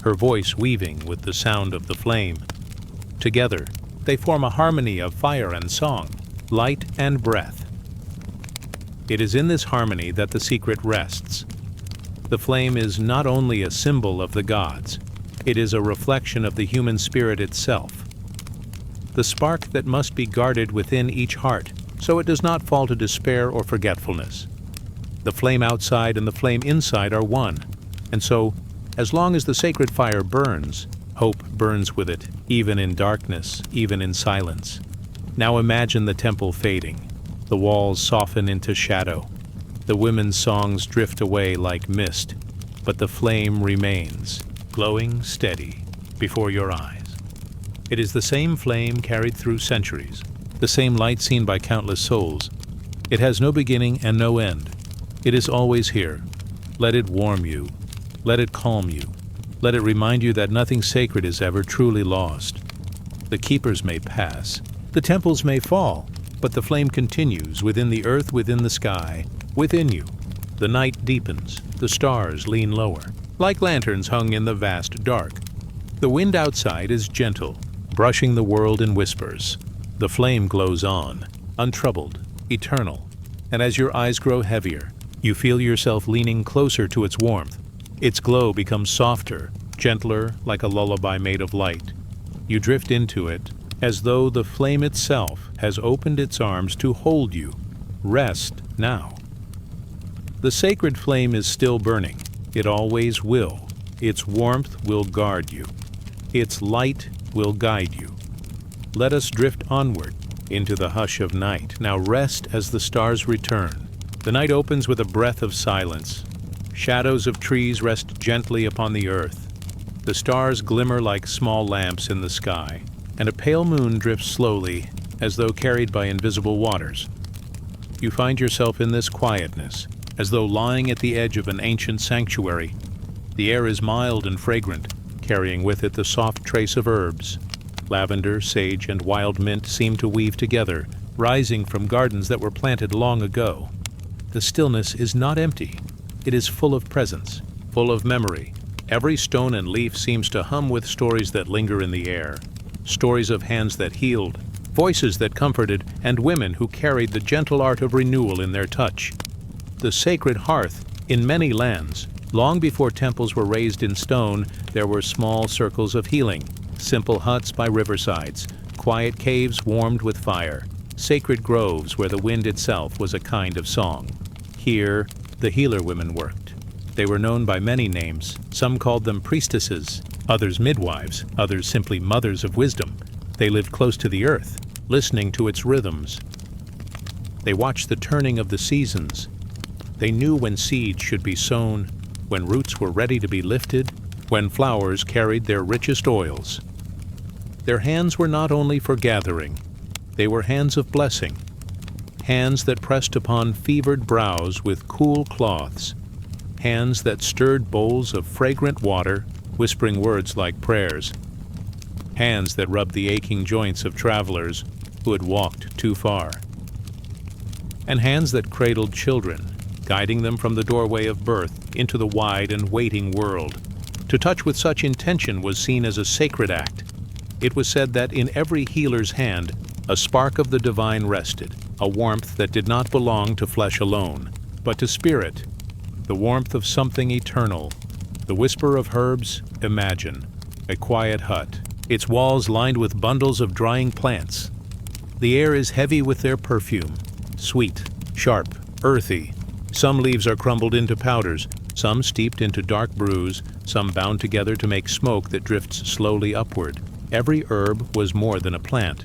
her voice weaving with the sound of the flame. Together, they form a harmony of fire and song, light and breath. It is in this harmony that the secret rests. The flame is not only a symbol of the gods, it is a reflection of the human spirit itself. The spark that must be guarded within each heart, so it does not fall to despair or forgetfulness. The flame outside and the flame inside are one, and so, as long as the sacred fire burns, hope burns with it, even in darkness, even in silence. Now imagine the temple fading. The walls soften into shadow. The women's songs drift away like mist, but the flame remains, glowing steady, before your eyes. It is the same flame carried through centuries, the same light seen by countless souls. It has no beginning and no end. It is always here. Let it warm you. Let it calm you. Let it remind you that nothing sacred is ever truly lost. The keepers may pass. The temples may fall. But the flame continues within the earth, within the sky, within you. The night deepens. The stars lean lower, like lanterns hung in the vast dark. The wind outside is gentle, brushing the world in whispers. The flame glows on, untroubled, eternal. And as your eyes grow heavier, you feel yourself leaning closer to its warmth. Its glow becomes softer, gentler, like a lullaby made of light. You drift into it, as though the flame itself has opened its arms to hold you. Rest now. The sacred flame is still burning. It always will. Its warmth will guard you. Its light will guide you. Let us drift onward into the hush of night. Now rest as the stars return. The night opens with a breath of silence. Shadows of trees rest gently upon the earth. The stars glimmer like small lamps in the sky, and a pale moon drifts slowly, as though carried by invisible waters. You find yourself in this quietness, as though lying at the edge of an ancient sanctuary. The air is mild and fragrant, carrying with it the soft trace of herbs. Lavender, sage, and wild mint seem to weave together, rising from gardens that were planted long ago. The stillness is not empty. It is full of presence, full of memory. Every stone and leaf seems to hum with stories that linger in the air. Stories of hands that healed, voices that comforted, and women who carried the gentle art of renewal in their touch. The sacred hearth, in many lands, long before temples were raised in stone, there were small circles of healing, simple huts by riversides, quiet caves warmed with fire, sacred groves where the wind itself was a kind of song. Here, the healer women worked. They were known by many names. Some called them priestesses, others midwives, others simply mothers of wisdom. They lived close to the earth, listening to its rhythms. They watched the turning of the seasons. They knew when seeds should be sown, when roots were ready to be lifted, when flowers carried their richest oils. Their hands were not only for gathering, they were hands of blessing, hands that pressed upon fevered brows with cool cloths, hands that stirred bowls of fragrant water, whispering words like prayers, hands that rubbed the aching joints of travelers who had walked too far, and hands that cradled children, guiding them from the doorway of birth into the wide and waiting world. To touch with such intention was seen as a sacred act. It was said that in every healer's hand, a spark of the divine rested, a warmth that did not belong to flesh alone, but to spirit, the warmth of something eternal. The whisper of herbs, imagine, a quiet hut, its walls lined with bundles of drying plants. The air is heavy with their perfume, sweet, sharp, earthy. Some leaves are crumbled into powders, some steeped into dark brews, some bound together to make smoke that drifts slowly upward. Every herb was more than a plant.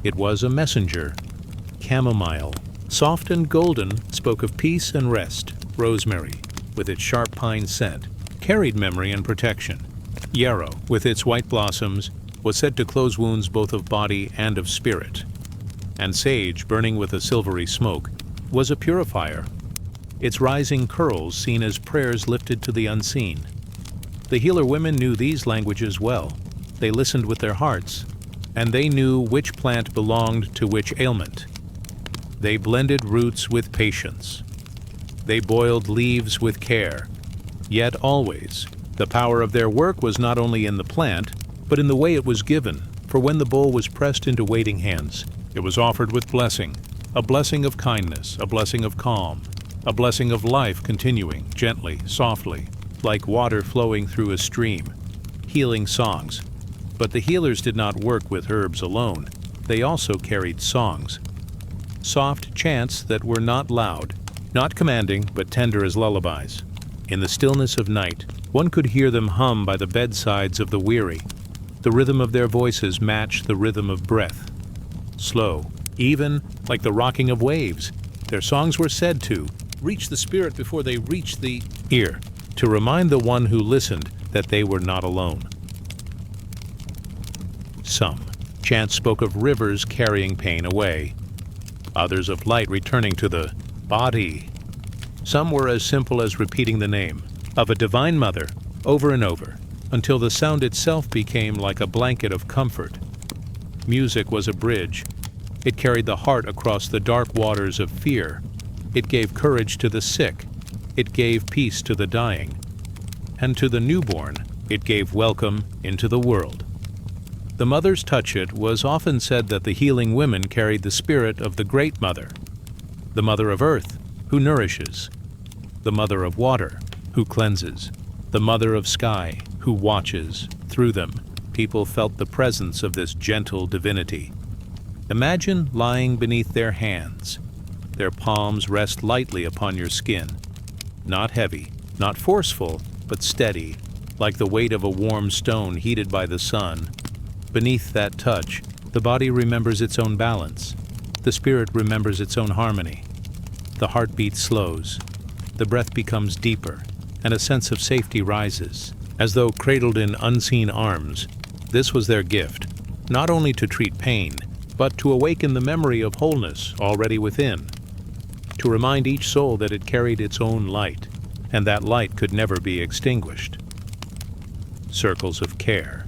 It was a messenger. Chamomile, soft and golden, spoke of peace and rest. Rosemary, with its sharp pine scent, carried memory and protection. Yarrow, with its white blossoms, was said to close wounds both of body and of spirit. And sage, burning with a silvery smoke, was a purifier, its rising curls seen as prayers lifted to the unseen. The healer women knew these languages well. They listened with their hearts, and they knew which plant belonged to which ailment. They blended roots with patience. They boiled leaves with care. Yet always, the power of their work was not only in the plant, but in the way it was given, for when the bowl was pressed into waiting hands, it was offered with blessing, a blessing of kindness, a blessing of calm, a blessing of life continuing, gently, softly, like water flowing through a stream, healing songs. But the healers did not work with herbs alone. They also carried songs. Soft chants that were not loud, not commanding, but tender as lullabies. In the stillness of night, one could hear them hum by the bedsides of the weary. The rhythm of their voices matched the rhythm of breath. Slow, even, like the rocking of waves, their songs were said to reach the spirit before they reached the ear, to remind the one who listened that they were not alone. Some chants spoke of rivers carrying pain away, others of light returning to the body. Some were as simple as repeating the name of a divine mother over and over, until the sound itself became like a blanket of comfort. Music was a bridge. It carried the heart across the dark waters of fear. It gave courage to the sick. It gave peace to the dying. And to the newborn, it gave welcome into the world. The mother's touch. It was often said that the healing women carried the spirit of the Great Mother, the Mother of Earth, who nourishes, the Mother of Water, who cleanses, the Mother of Sky, who watches. Through them, people felt the presence of this gentle divinity. Imagine lying beneath their hands. Their palms rest lightly upon your skin, not heavy, not forceful, but steady, like the weight of a warm stone heated by the sun. Beneath that touch, the body remembers its own balance. The spirit remembers its own harmony. The heartbeat slows. The breath becomes deeper, and a sense of safety rises, as though cradled in unseen arms. This was their gift, not only to treat pain, but to awaken the memory of wholeness already within, to remind each soul that it carried its own light, and that light could never be extinguished. Circles of care.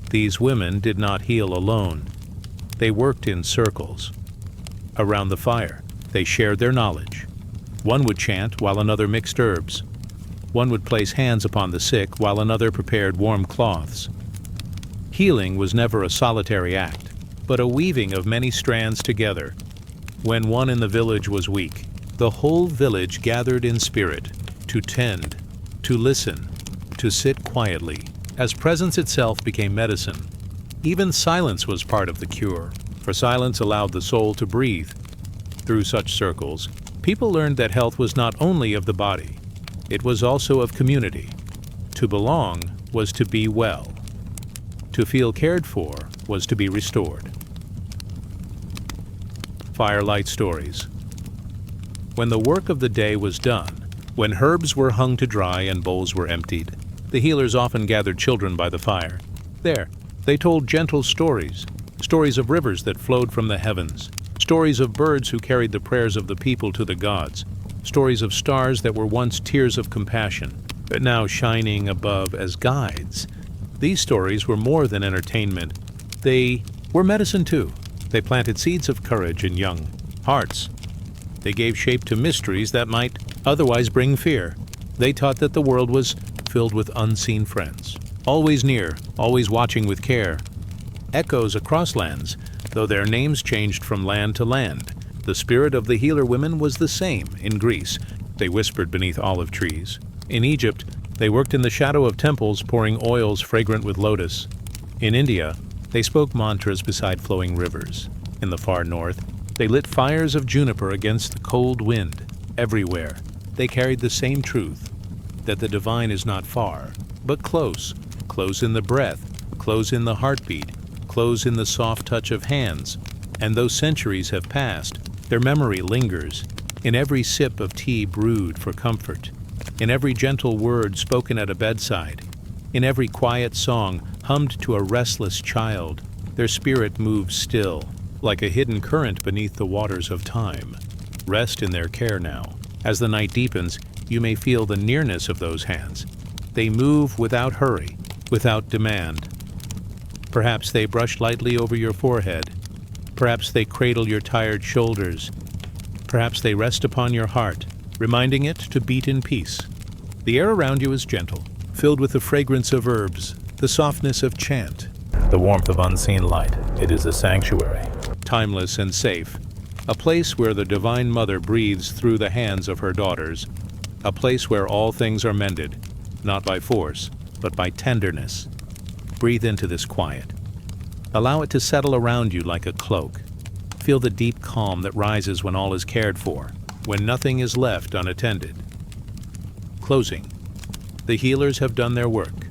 These women did not heal alone. They worked in circles. Around the fire, they shared their knowledge. One would chant while another mixed herbs. One would place hands upon the sick while another prepared warm cloths. Healing was never a solitary act, but a weaving of many strands together. When one in the village was weak, the whole village gathered in spirit to tend, to listen, to sit quietly, as presence itself became medicine. Even silence was part of the cure, for silence allowed the soul to breathe. Through such circles, people learned that health was not only of the body, it was also of community. To belong was to be well. To feel cared for was to be restored. Firelight stories. When the work of the day was done, when herbs were hung to dry and bowls were emptied, the healers often gathered children by the fire. There, they told gentle stories, stories of rivers that flowed from the heavens, stories of birds who carried the prayers of the people to the gods, stories of stars that were once tears of compassion, but now shining above as guides. These stories were more than entertainment. They were medicine too. They planted seeds of courage in young hearts. They gave shape to mysteries that might otherwise bring fear. They taught that the world was filled with unseen friends, always near, always watching with care. Echoes across lands, though their names changed from land to land. The spirit of the healer women was the same in Greece. They whispered beneath olive trees. In Egypt, they worked in the shadow of temples, pouring oils fragrant with lotus. In India, they spoke mantras beside flowing rivers. In the far north, they lit fires of juniper against the cold wind. Everywhere, they carried the same truth, that the divine is not far, but close, close in the breath, close in the heartbeat, close in the soft touch of hands. And though centuries have passed, their memory lingers. in every sip of tea brewed for comfort, in every gentle word spoken at a bedside, in every quiet song hummed to a restless child, their spirit moves still, like a hidden current beneath the waters of time. Rest in their care now. As the night deepens, you may feel the nearness of those hands. They move without hurry, without demand. Perhaps they brush lightly over your forehead. Perhaps they cradle your tired shoulders. Perhaps they rest upon your heart, reminding it to beat in peace. The air around you is gentle, filled with the fragrance of herbs, the softness of chant, the warmth of unseen light. It is a sanctuary, timeless and safe, a place where the Divine Mother breathes through the hands of her daughters, a place where all things are mended, not by force, but by tenderness. Breathe into this quiet. Allow it to settle around you like a cloak. Feel the deep calm that rises when all is cared for, when nothing is left unattended. Closing. The healers have done their work.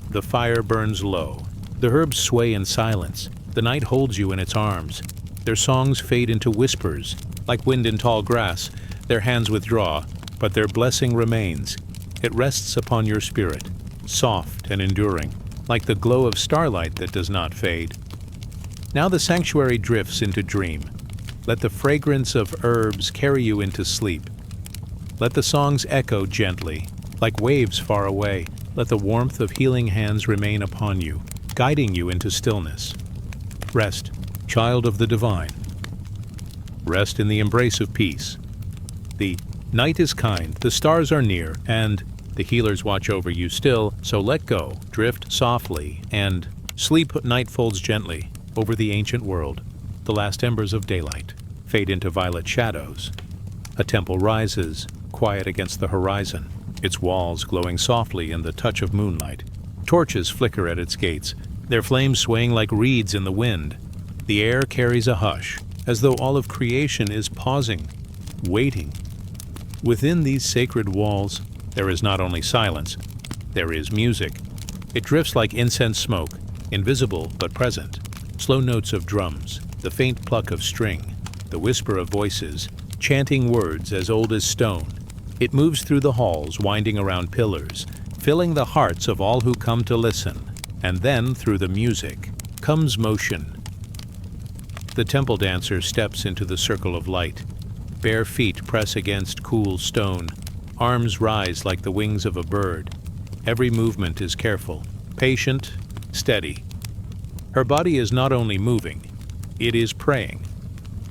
The fire burns low. The herbs sway in silence. The night holds you in its arms. Their songs fade into whispers, like wind in tall grass. Their hands withdraw, but their blessing remains. It rests upon your spirit, soft and enduring, like the glow of starlight that does not fade. Now the sanctuary drifts into dream. Let the fragrance of herbs carry you into sleep. Let the songs echo gently, like waves far away. Let the warmth of healing hands remain upon you, guiding you into stillness. Rest, child of the divine. Rest in the embrace of peace. The night is kind, the stars are near, and the healers watch over you still, so let go, drift softly, and sleep. Night folds gently over the ancient world. The last embers of daylight fade into violet shadows. A temple rises, quiet against the horizon, its walls glowing softly in the touch of moonlight. Torches flicker at its gates, their flames swaying like reeds in the wind. The air carries a hush, as though all of creation is pausing, waiting. Within these sacred walls, there is not only silence, there is music. It drifts like incense smoke, invisible but present. Slow notes of drums, the faint pluck of string, the whisper of voices, chanting words as old as stone. It moves through the halls, winding around pillars, filling the hearts of all who come to listen. And then, through the music, comes motion. The temple dancer steps into the circle of light. Bare feet press against cool stone. Arms rise like the wings of a bird. Every movement is careful, patient, steady. Her body is not only moving, it is praying.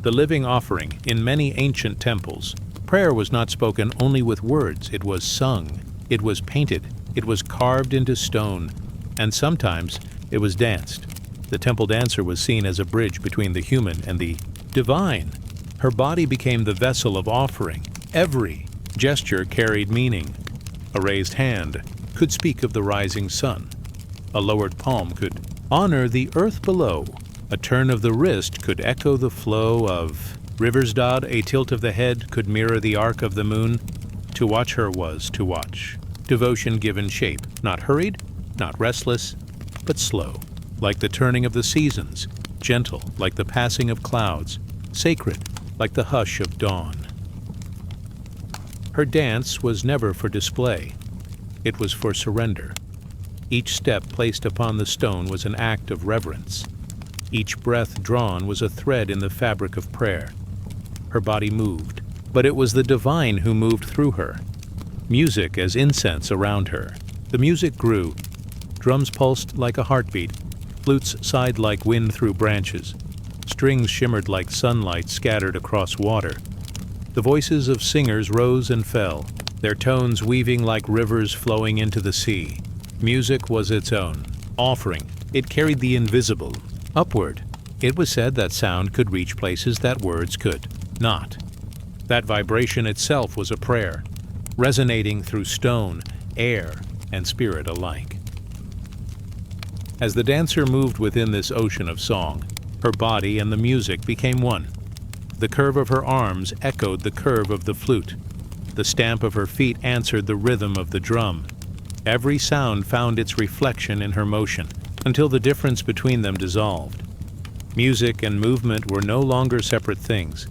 The living offering in many ancient temples. Prayer was not spoken only with words, it was sung, it was painted, it was carved into stone, and sometimes it was danced. The temple dancer was seen as a bridge between the human and the divine. Her body became the vessel of offering. Every gesture carried meaning. A raised hand could speak of the rising sun. A lowered palm could honor the earth below. A turn of the wrist could echo the flow of rivers. A tilt of the head could mirror the arc of the moon. To watch her was to watch. Devotion given shape, not hurried, not restless, but slow, like the turning of the seasons, gentle like the passing of clouds, sacred like the hush of dawn. Her dance was never for display. It was for surrender. Each step placed upon the stone was an act of reverence. Each breath drawn was a thread in the fabric of prayer. Her body moved, but it was the divine who moved through her. Music as incense around her. The music grew. Drums pulsed like a heartbeat. Flutes sighed like wind through branches. Strings shimmered like sunlight scattered across water. The voices of singers rose and fell, their tones weaving like rivers flowing into the sea. Music was its own offering. It carried the invisible upward. It was said that sound could reach places that words could not. That vibration itself was a prayer, resonating through stone, air, and spirit alike. As the dancer moved within this ocean of song, her body and the music became one. The curve of her arms echoed the curve of the flute. The stamp of her feet answered the rhythm of the drum. Every sound found its reflection in her motion, until the difference between them dissolved. Music and movement were no longer separate things.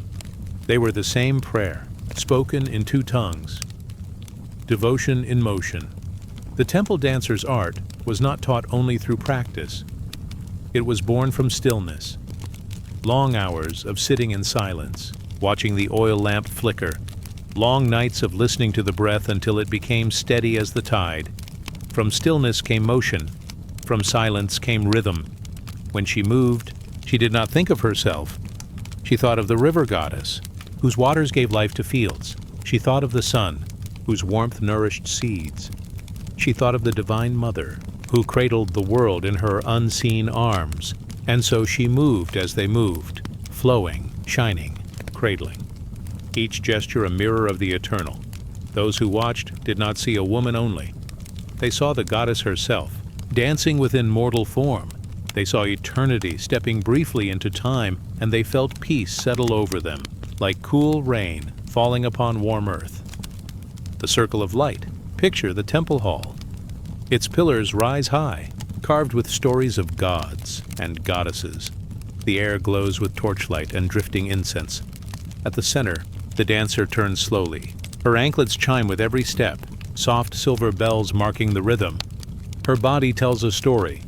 They were the same prayer, spoken in two tongues. Devotion in motion. The temple dancer's art was not taught only through practice. It was born from stillness. Long hours of sitting in silence, watching the oil lamp flicker. Long nights of listening to the breath until it became steady as the tide. From stillness came motion. From silence came rhythm. When she moved, she did not think of herself. She thought of the river goddess, whose waters gave life to fields. She thought of the sun, whose warmth nourished seeds. She thought of the Divine Mother, who cradled the world in her unseen arms. And so she moved as they moved, flowing, shining, cradling. Each gesture a mirror of the eternal. Those who watched did not see a woman only. They saw the goddess herself, dancing within mortal form. They saw eternity stepping briefly into time, and they felt peace settle over them, like cool rain falling upon warm earth. The circle of light. Picture the temple hall. Its pillars rise high, carved with stories of gods and goddesses. The air glows with torchlight and drifting incense. At the center, the dancer turns slowly. Her anklets chime with every step, soft silver bells marking the rhythm. Her body tells a story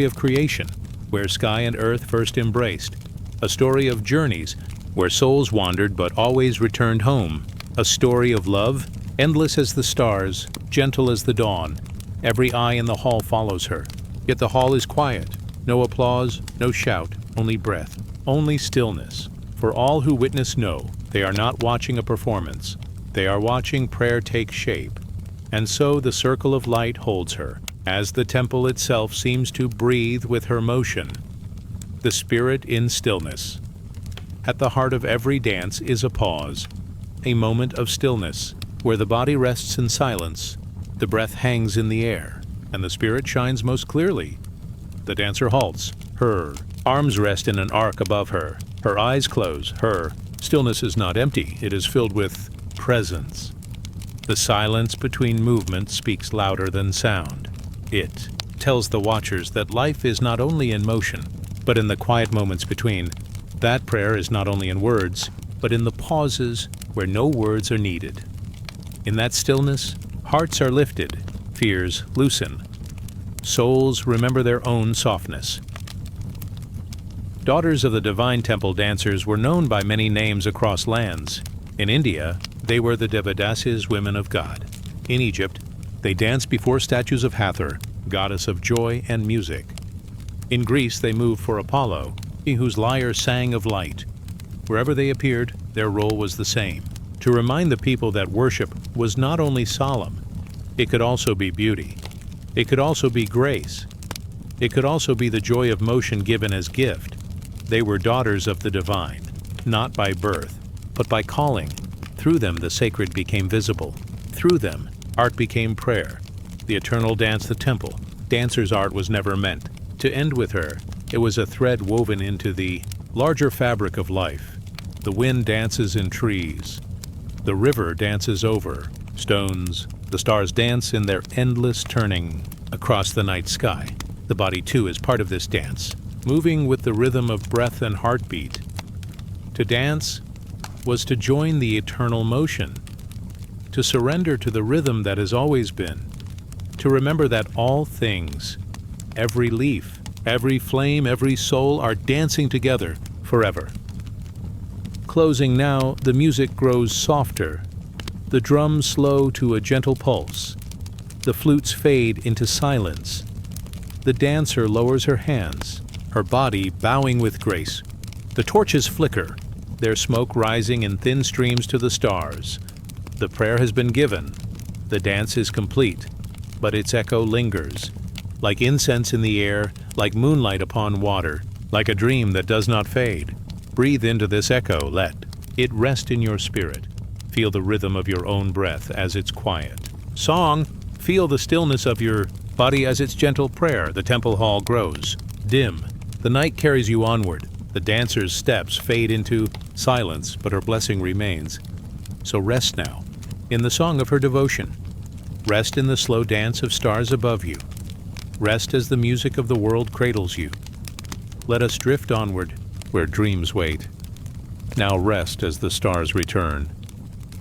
of creation, where sky and earth first embraced, a story of journeys, where souls wandered but always returned home, a story of love, endless as the stars, gentle as the dawn. Every eye in the hall follows her. Yet the hall is quiet. No applause, no shout, only breath, only stillness. For all who witness know, they are not watching a performance. They are watching prayer take shape. And so the circle of light holds her, as the temple itself seems to breathe with her motion. The spirit in stillness. At the heart of every dance is a pause, a moment of stillness, where the body rests in silence, the breath hangs in the air, and the spirit shines most clearly. The dancer halts. Her arms rest in an arc above her. Her eyes close. Her stillness is not empty. It is filled with presence. The silence between movements speaks louder than sound. It tells the watchers that life is not only in motion, but in the quiet moments between. That prayer is not only in words, but in the pauses where no words are needed. In that stillness, hearts are lifted, fears loosen. Souls remember their own softness. Daughters of the divine temple dancers were known by many names across lands. In India, they were the Devadasis, women of God. In Egypt, they danced before statues of Hathor, goddess of joy and music. In Greece, they moved for Apollo, he whose lyre sang of light. Wherever they appeared, their role was the same: to remind the people that worship was not only solemn, it could also be beauty. It could also be grace. It could also be the joy of motion given as gift. They were daughters of the divine, not by birth, but by calling. Through them the sacred became visible. Through them, art became prayer. The eternal danced the temple. Dancer's art was never meant to end with her. It was a thread woven into the larger fabric of life. The wind dances in trees. The river dances over stones. The stars dance in their endless turning across the night sky. The body, too, is part of this dance, moving with the rhythm of breath and heartbeat. To dance was to join the eternal motion, to surrender to the rhythm that has always been, to remember that all things, every leaf, every flame, every soul are dancing together forever. Closing now, the music grows softer, the drums slow to a gentle pulse, the flutes fade into silence. The dancer lowers her hands, her body bowing with grace. The torches flicker, their smoke rising in thin streams to the stars. The prayer has been given. The dance is complete, but its echo lingers, like incense in the air, like moonlight upon water, like a dream that does not fade. Breathe into this echo, let it rest in your spirit. Feel the rhythm of your own breath as it's quiet. Song, feel the stillness of your body as its gentle prayer. The temple hall grows dim. The night carries you onward. The dancer's steps fade into silence, but her blessing remains. So rest now in the song of her devotion. Rest in the slow dance of stars above you. Rest as the music of the world cradles you. Let us drift onward where dreams wait. Now rest as the stars return.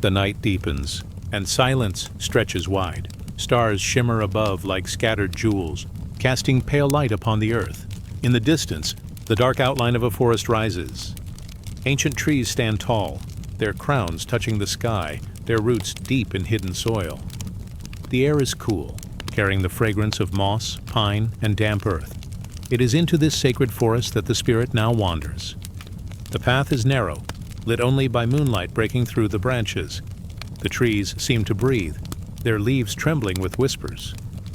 The night deepens, and silence stretches wide. Stars shimmer above like scattered jewels, casting pale light upon the earth. In the distance, the dark outline of a forest rises. Ancient trees stand tall, their crowns touching the sky, their roots deep in hidden soil. The air is cool, carrying the fragrance of moss, pine, and damp earth. It is into this sacred forest that the spirit now wanders. The path is narrow, lit only by moonlight breaking through the branches. The trees seem to breathe, their leaves trembling with whispers.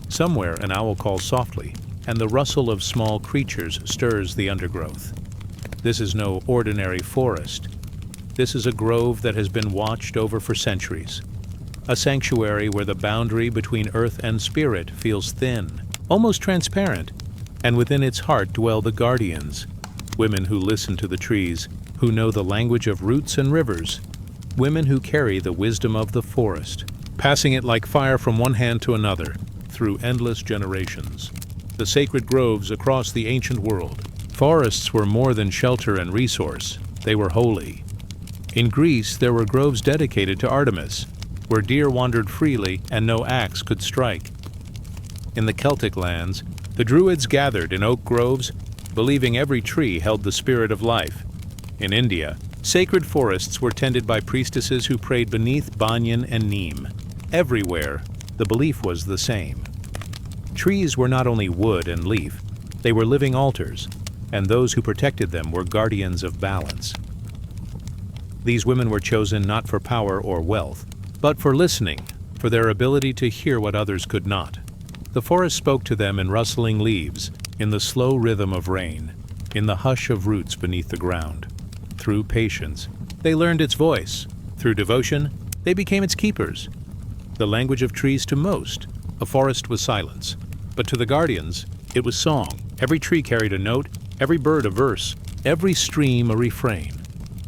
Somewhere an owl calls softly, and the rustle of small creatures stirs the undergrowth. This is no ordinary forest. This is a grove that has been watched over for centuries. A sanctuary where the boundary between earth and spirit feels thin, almost transparent, and within its heart dwell the guardians, women who listen to the trees, who know the language of roots and rivers, women who carry the wisdom of the forest, passing it like fire from one hand to another, through endless generations. The sacred groves across the ancient world. Forests were more than shelter and resource, they were holy. In Greece, there were groves dedicated to Artemis, where deer wandered freely and no axe could strike. In the Celtic lands, the Druids gathered in oak groves, believing every tree held the spirit of life. In India, sacred forests were tended by priestesses who prayed beneath banyan and neem. Everywhere, the belief was the same. Trees were not only wood and leaf, they were living altars, and those who protected them were guardians of balance. These women were chosen not for power or wealth, but for listening, for their ability to hear what others could not. The forest spoke to them in rustling leaves, in the slow rhythm of rain, in the hush of roots beneath the ground. Through patience, they learned its voice. Through devotion, they became its keepers. The language of trees to most, a forest was silence, but to the guardians, it was song. Every tree carried a note, every bird a verse, every stream a refrain.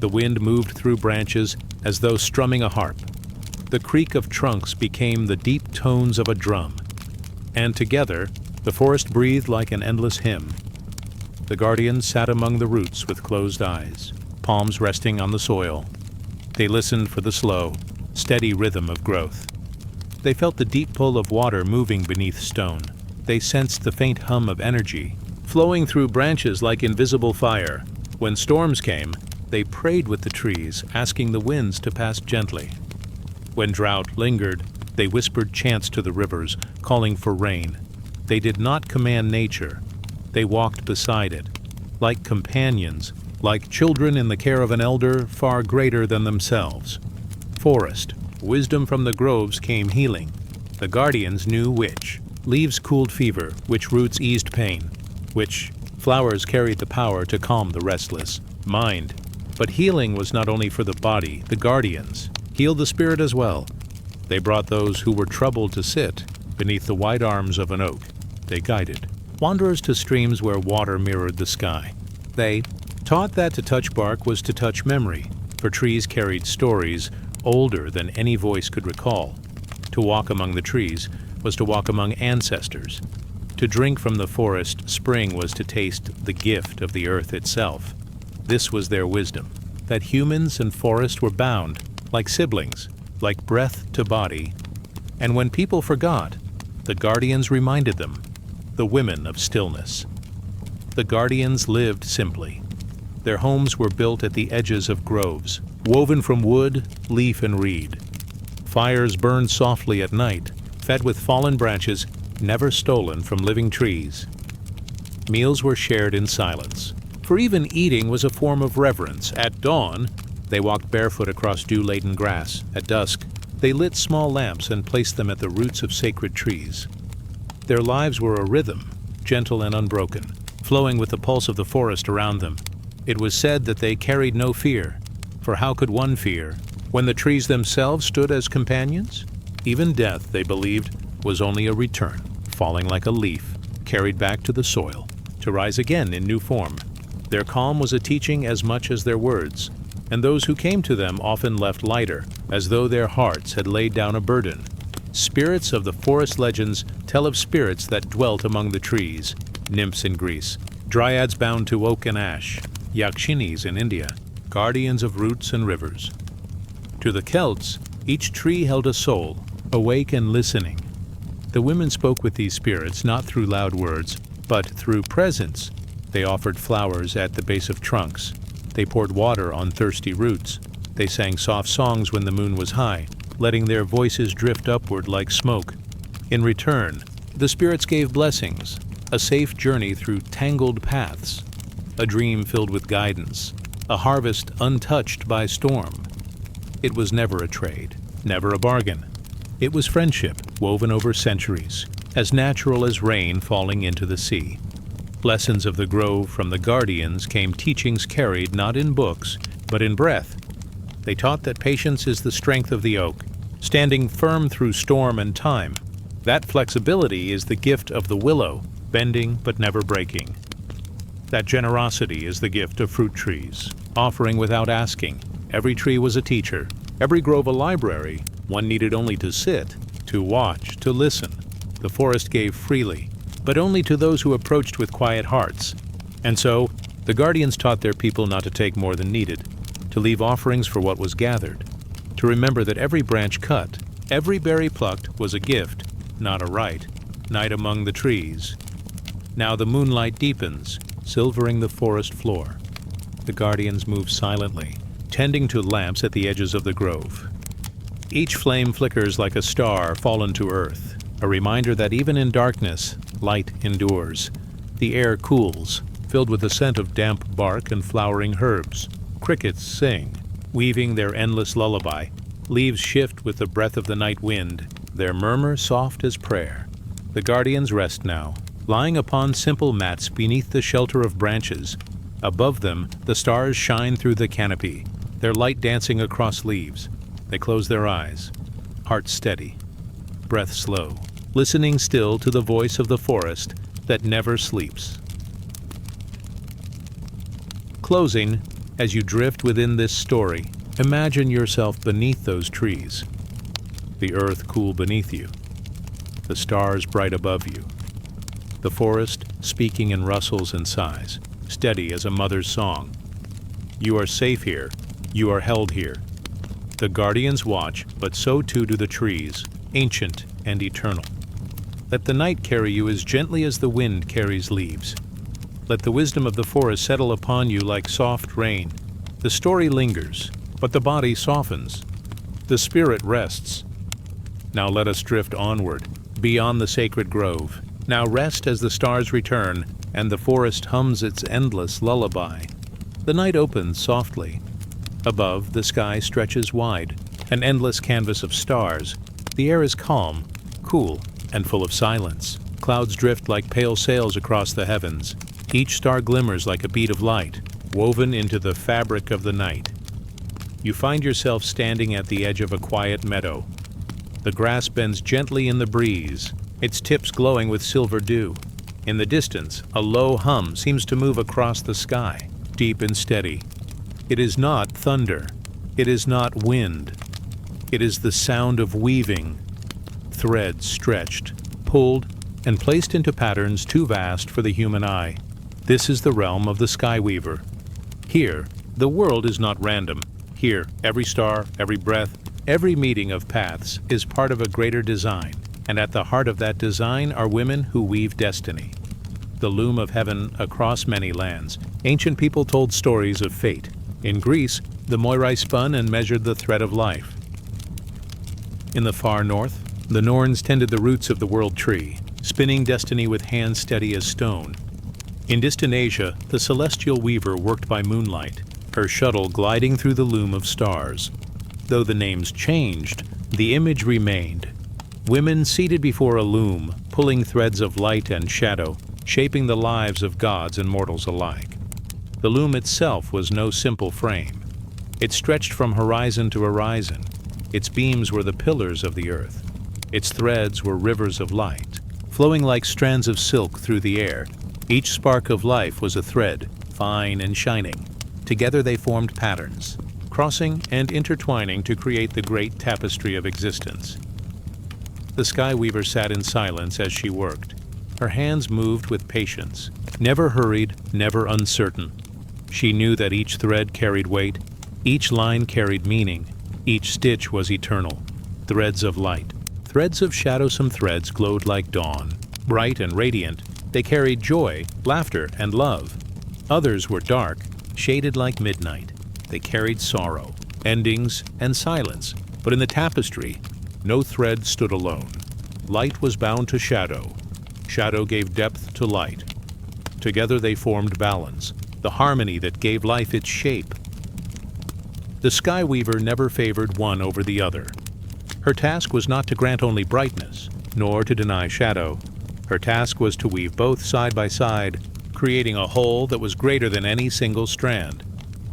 The wind moved through branches as though strumming a harp. The creak of trunks became the deep tones of a drum, and together the forest breathed like an endless hymn. The guardians sat among the roots with closed eyes, palms resting on the soil. They listened for the slow, steady rhythm of growth. They felt the deep pull of water moving beneath stone. They sensed the faint hum of energy, flowing through branches like invisible fire. When storms came, they prayed with the trees, asking the winds to pass gently. When drought lingered, they whispered chants to the rivers, calling for rain. They did not command nature. They walked beside it, like companions, like children in the care of an elder far greater than themselves. Forest, wisdom from the groves came healing. The guardians knew which. Leaves cooled fever, which roots eased pain, which flowers carried the power to calm the restless mind. But healing was not only for the body. The guardians healed the spirit as well. They brought those who were troubled to sit beneath the wide arms of an oak. They guided wanderers to streams where water mirrored the sky. They taught that to touch bark was to touch memory, for trees carried stories older than any voice could recall. To walk among the trees was to walk among ancestors. To drink from the forest spring was to taste the gift of the earth itself. This was their wisdom, that humans and forest were bound, like siblings, like breath to body. And when people forgot, the guardians reminded them, the women of stillness. The guardians lived simply. Their homes were built at the edges of groves, woven from wood, leaf, and reed. Fires burned softly at night, fed with fallen branches, never stolen from living trees. Meals were shared in silence, for even eating was a form of reverence. At dawn, they walked barefoot across dew-laden grass. At dusk, they lit small lamps and placed them at the roots of sacred trees. Their lives were a rhythm, gentle and unbroken, flowing with the pulse of the forest around them. It was said that they carried no fear, for how could one fear when the trees themselves stood as companions? Even death, they believed, was only a return, falling like a leaf, carried back to the soil, to rise again in new form. Their calm was a teaching as much as their words, and those who came to them often left lighter, as though their hearts had laid down a burden. Spirits of the forest legends tell of spirits that dwelt among the trees, nymphs in Greece, dryads bound to oak and ash, yakshinis in India, guardians of roots and rivers. To the Celts, Each tree held a soul, awake and listening. The women spoke with these spirits not through loud words, but through presence. They offered flowers at the base of trunks. They poured water on thirsty roots. They sang soft songs when the moon was high, letting their voices drift upward like smoke. In return, the spirits gave blessings, a safe journey through tangled paths, a dream filled with guidance, a harvest untouched by storm. It was never a trade, never a bargain. It was friendship woven over centuries, as natural as rain falling into the sea. Lessons of the grove from the guardians came teachings carried not in books, but in breath. They taught that patience is the strength of the oak, standing firm through storm and time. That flexibility is the gift of the willow, bending but never breaking. That generosity is the gift of fruit trees, offering without asking. Every tree was a teacher, every grove a library. One needed only to sit, to watch, to listen. The forest gave freely, but only to those who approached with quiet hearts. And so, the guardians taught their people not to take more than needed, to leave offerings for what was gathered, to remember that every branch cut, every berry plucked was a gift, not a right. Night among the trees. Now the moonlight deepens, silvering the forest floor. The guardians move silently, tending to lamps at the edges of the grove. Each flame flickers like a star fallen to earth, a reminder that even in darkness, light endures. The air cools, filled with the scent of damp bark and flowering herbs. Crickets sing, weaving their endless lullaby. Leaves shift with the breath of the night wind, their murmur soft as prayer. The guardians rest now, lying upon simple mats beneath the shelter of branches. Above them, the stars shine through the canopy, their light dancing across leaves. They close their eyes, hearts steady, breath slow, listening still to the voice of the forest that never sleeps. Closing, as you drift within this story, imagine yourself beneath those trees, the earth cool beneath you, the stars bright above you, the forest speaking in rustles and sighs, steady as a mother's song. You are safe here, you are held here. The guardians watch, but so too do the trees, ancient and eternal. Let the night carry you as gently as the wind carries leaves. Let the wisdom of the forest settle upon you like soft rain. The story lingers, but the body softens. The spirit rests. Now let us drift onward, beyond the sacred grove. Now rest as the stars return, and the forest hums its endless lullaby. The night opens softly. Above, the sky stretches wide, an endless canvas of stars. The air is calm, cool, and full of silence. Clouds drift like pale sails across the heavens. Each star glimmers like a bead of light, woven into the fabric of the night. You find yourself standing at the edge of a quiet meadow. The grass bends gently in the breeze, its tips glowing with silver dew. In the distance, a low hum seems to move across the sky, deep and steady. It is not thunder. It is not wind. It is the sound of weaving, threads stretched, pulled, and placed into patterns too vast for the human eye. This is the realm of the sky weaver. Here, the world is not random. Here, every star, every breath, every meeting of paths is part of a greater design, and at the heart of that design are women who weave destiny. The loom of heaven across many lands. Ancient people told stories of fate. In Greece, the Moirai spun and measured the thread of life. In the far north, the Norns tended the roots of the world tree, spinning destiny with hands steady as stone. In distant Asia, the celestial weaver worked by moonlight, her shuttle gliding through the loom of stars. Though the names changed, the image remained. Women seated before a loom, pulling threads of light and shadow, shaping the lives of gods and mortals alike. The loom itself was no simple frame. It stretched from horizon to horizon. Its beams were the pillars of the earth. Its threads were rivers of light, flowing like strands of silk through the air. Each spark of life was a thread, fine and shining. Together they formed patterns, crossing and intertwining to create the great tapestry of existence. The sky weaver sat in silence as she worked. Her hands moved with patience, never hurried, never uncertain. She knew that each thread carried weight, each line carried meaning, Each stitch was eternal, threads of light. Threads of shadowsome threads glowed like dawn. Bright and radiant, they carried joy, laughter, and love. Others were dark, shaded like midnight. They carried sorrow, endings, and silence. But in the tapestry, no thread stood alone. Light was bound to shadow. Shadow gave depth to light. Together they formed balance, the harmony that gave life its shape. The sky weaver never favored one over the other. Her task was not to grant only brightness, nor to deny shadow. Her task was to weave both side by side, creating a whole that was greater than any single strand.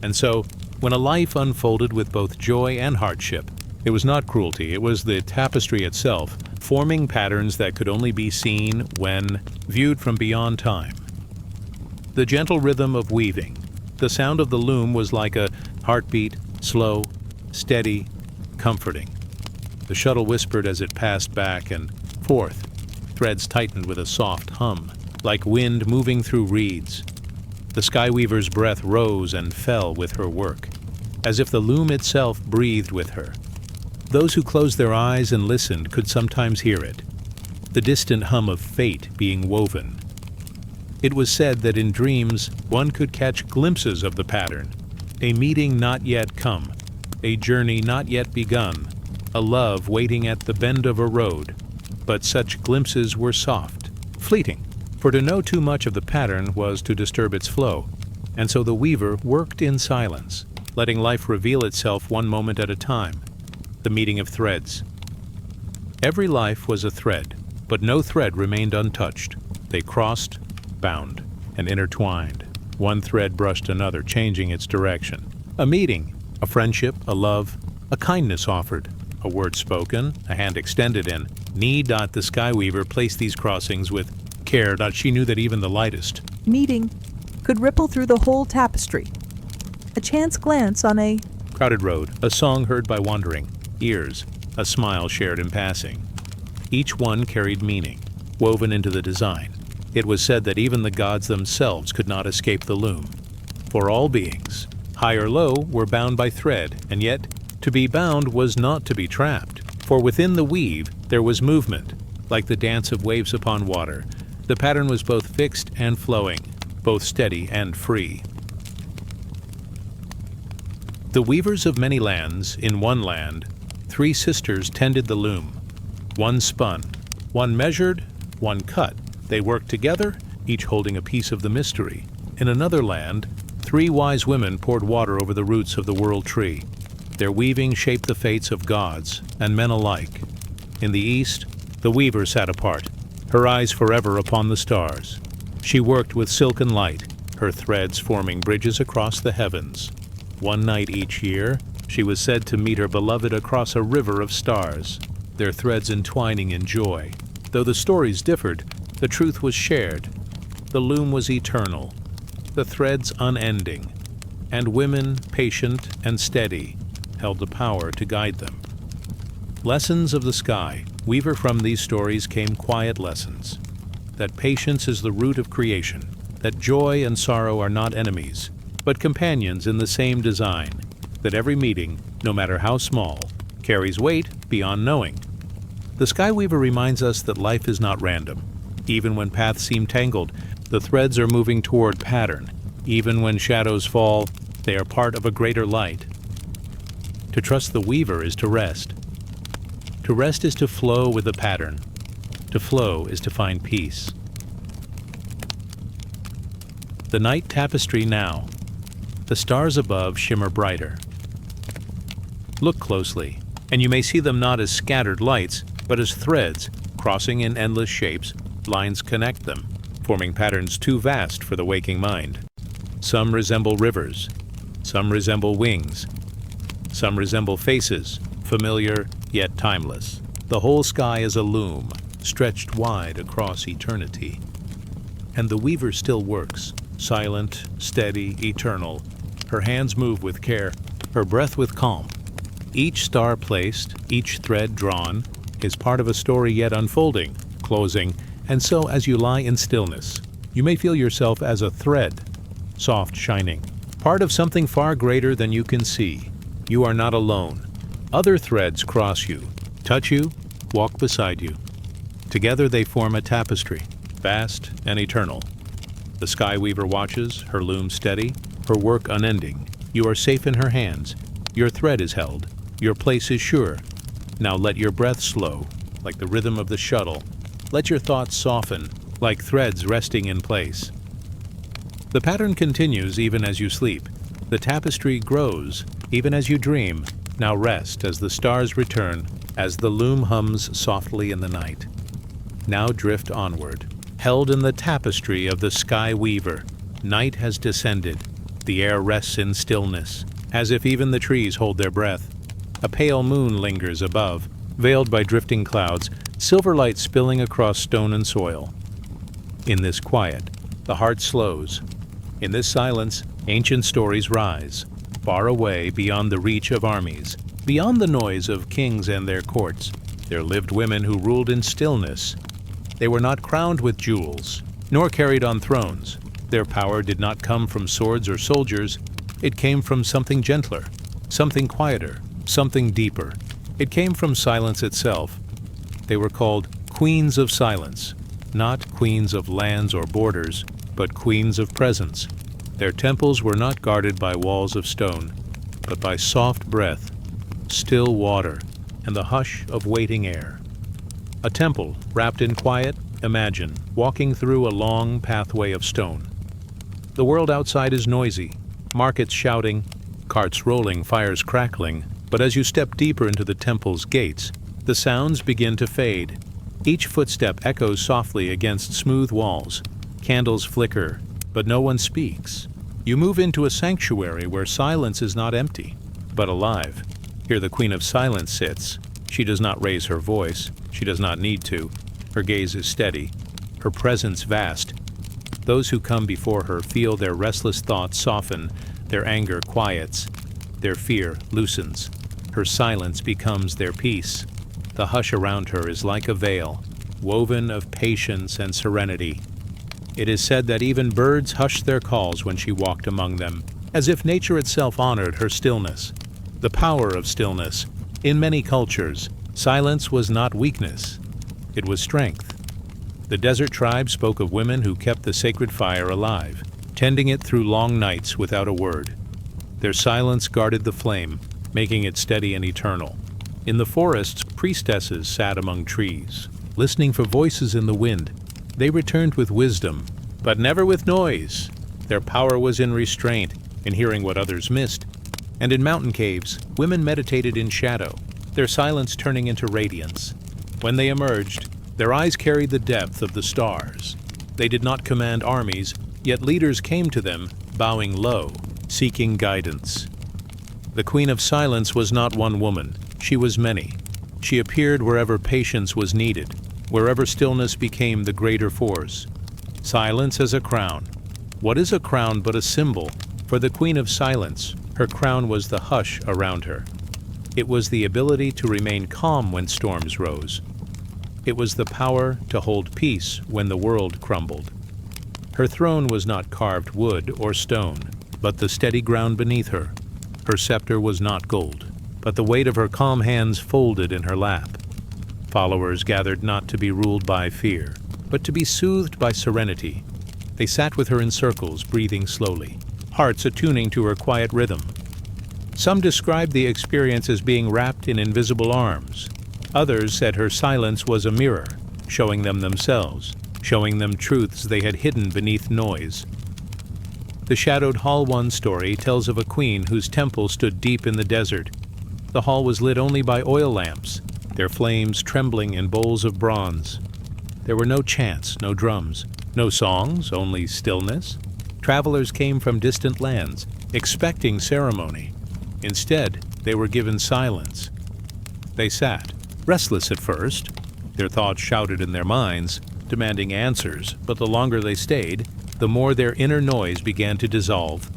And so, when a life unfolded with both joy and hardship, it was not cruelty, it was the tapestry itself, forming patterns that could only be seen when viewed from beyond time. The gentle rhythm of weaving, the sound of the loom was like a heartbeat, slow, steady, comforting. The shuttle whispered as it passed back and forth. Threads tightened with a soft hum, like wind moving through reeds. The sky weaver's breath rose and fell with her work, as if the loom itself breathed with her. Those who closed their eyes and listened could sometimes hear it, the distant hum of fate being woven. It was said that in dreams one could catch glimpses of the pattern, a meeting not yet come, a journey not yet begun, a love waiting at the bend of a road. But such glimpses were soft, fleeting, for to know too much of the pattern was to disturb its flow, and so the weaver worked in silence, letting life reveal itself one moment at a time. The meeting of threads. Every life was a thread, but no thread remained untouched. They crossed, bound, and intertwined. One thread brushed another, changing its direction. A meeting, a friendship, a love, a kindness offered, a word spoken, a hand extended, and the sky weaver placed these crossings with care. She knew that even the lightest meeting could ripple through the whole tapestry. A chance glance on a crowded road, a song heard by wandering ears, a smile shared in passing. Each one carried meaning, woven into the design. It was said that even the gods themselves could not escape the loom. For all beings, high or low, were bound by thread, and yet to be bound was not to be trapped. For within the weave there was movement, like the dance of waves upon water. The pattern was both fixed and flowing, both steady and free. The weavers of many lands, in one land, 3 sisters tended the loom. One spun, one measured, one cut. They worked together, each holding a piece of the mystery. In another land, 3 wise women poured water over the roots of the world tree. Their weaving shaped the fates of gods and men alike. In the east, the weaver sat apart, her eyes forever upon the stars. She worked with silken light, her threads forming bridges across the heavens. One night each year, she was said to meet her beloved across a river of stars, their threads entwining in joy. Though the stories differed, the truth was shared. The loom was eternal, the threads unending, and women, patient and steady, held the power to guide them. Lessons of the sky. Weaver, from these stories came quiet lessons. That patience is the root of creation, that joy and sorrow are not enemies, but companions in the same design, that every meeting, no matter how small, carries weight beyond knowing. The sky weaver reminds us that life is not random. Even when paths seem tangled, the threads are moving toward pattern. Even when shadows fall, they are part of a greater light. To trust the weaver is to rest. To rest is to flow with the pattern. To flow is to find peace. The night tapestry now. The stars above shimmer brighter. Look closely, and you may see them not as scattered lights, but as threads, crossing in endless shapes. Lines connect them, forming patterns too vast for the waking mind. Some resemble rivers, some resemble wings, some resemble faces, familiar yet timeless. The whole sky is a loom, stretched wide across eternity. And the weaver still works, silent, steady, eternal. Her hands move with care, her breath with calm. Each star placed, each thread drawn, is part of a story yet unfolding, closing, and so as you lie in stillness, you may feel yourself as a thread, soft shining, part of something far greater than you can see. You are not alone. Other threads cross you, touch you, walk beside you. Together they form a tapestry, vast and eternal. The sky weaver watches, her loom steady, her work unending. You are safe in her hands. Your thread is held. Your place is sure. Now let your breath slow, like the rhythm of the shuttle. Let your thoughts soften, like threads resting in place. The pattern continues even as you sleep. The tapestry grows, even as you dream. Now rest as the stars return, as the loom hums softly in the night. Now drift onward, held in the tapestry of the sky weaver. Night has descended. The air rests in stillness, as if even the trees hold their breath. A pale moon lingers above, veiled by drifting clouds, silver light spilling across stone and soil. In this quiet, the heart slows. In this silence, ancient stories rise, far away beyond the reach of armies, beyond the noise of kings and their courts. There lived women who ruled in stillness. They were not crowned with jewels, nor carried on thrones. Their power did not come from swords or soldiers. It came from something gentler, something quieter, something deeper. It came from silence itself. They were called queens of silence, not queens of lands or borders, but queens of presence. Their temples were not guarded by walls of stone, but by soft breath, still water, and the hush of waiting air. A temple wrapped in quiet, imagine, walking through a long pathway of stone. The world outside is noisy, markets shouting, carts rolling, fires crackling, but as you step deeper into the temple's gates, the sounds begin to fade. Each footstep echoes softly against smooth walls. Candles flicker, but no one speaks. You move into a sanctuary where silence is not empty, but alive. Here the Queen of Silence sits. She does not raise her voice. She does not need to. Her gaze is steady, her presence vast. Those who come before her feel their restless thoughts soften, their anger quiets, their fear loosens. Her silence becomes their peace. The hush around her is like a veil, woven of patience and serenity. It is said that even birds hushed their calls when she walked among them, as if nature itself honored her stillness. The power of stillness. In many cultures, silence was not weakness. It was strength. The desert tribe spoke of women who kept the sacred fire alive, tending it through long nights without a word. Their silence guarded the flame, making it steady and eternal. In the forests, priestesses sat among trees, listening for voices in the wind. They returned with wisdom, but never with noise. Their power was in restraint, in hearing what others missed. And in mountain caves, women meditated in shadow, their silence turning into radiance. When they emerged, their eyes carried the depth of the stars. They did not command armies, yet leaders came to them, bowing low, seeking guidance. The Queen of Silence was not one woman. She was many. She appeared wherever patience was needed, wherever stillness became the greater force. Silence as a crown. What is a crown but a symbol? For the Queen of Silence, her crown was the hush around her. It was the ability to remain calm when storms rose. It was the power to hold peace when the world crumbled. Her throne was not carved wood or stone, but the steady ground beneath her. Her scepter was not gold, but the weight of her calm hands folded in her lap. Followers gathered not to be ruled by fear, but to be soothed by serenity. They sat with her in circles, breathing slowly, hearts attuning to her quiet rhythm. Some described the experience as being wrapped in invisible arms. Others said her silence was a mirror, showing them themselves, showing them truths they had hidden beneath noise. The shadowed Hall 1 story tells of a queen whose temple stood deep in the desert. The hall was lit only by oil lamps, their flames trembling in bowls of bronze. There were no chants, no drums, no songs, only stillness. Travelers came from distant lands, expecting ceremony. Instead, they were given silence. They sat, restless at first. Their thoughts shouted in their minds, demanding answers, but the longer they stayed, the more their inner noise began to dissolve.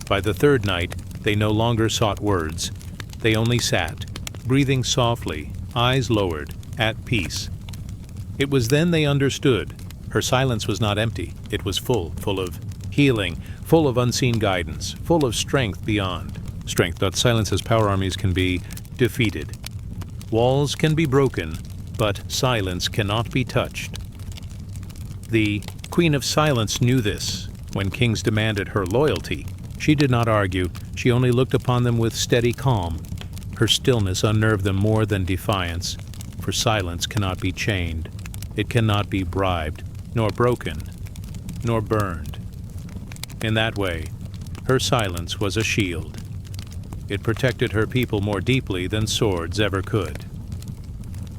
By the third night, they no longer sought words. They only sat, breathing softly, eyes lowered, at peace. It was then they understood. Her silence was not empty. It was full of healing, full of unseen guidance, full of strength beyond. Strength that silences power armies can be defeated. Walls can be broken, but silence cannot be touched. The Queen of Silence knew this. When kings demanded her loyalty, she did not argue, she only looked upon them with steady calm. Her stillness unnerved them more than defiance, for silence cannot be chained. It cannot be bribed, nor broken, nor burned. In that way, her silence was a shield. It protected her people more deeply than swords ever could.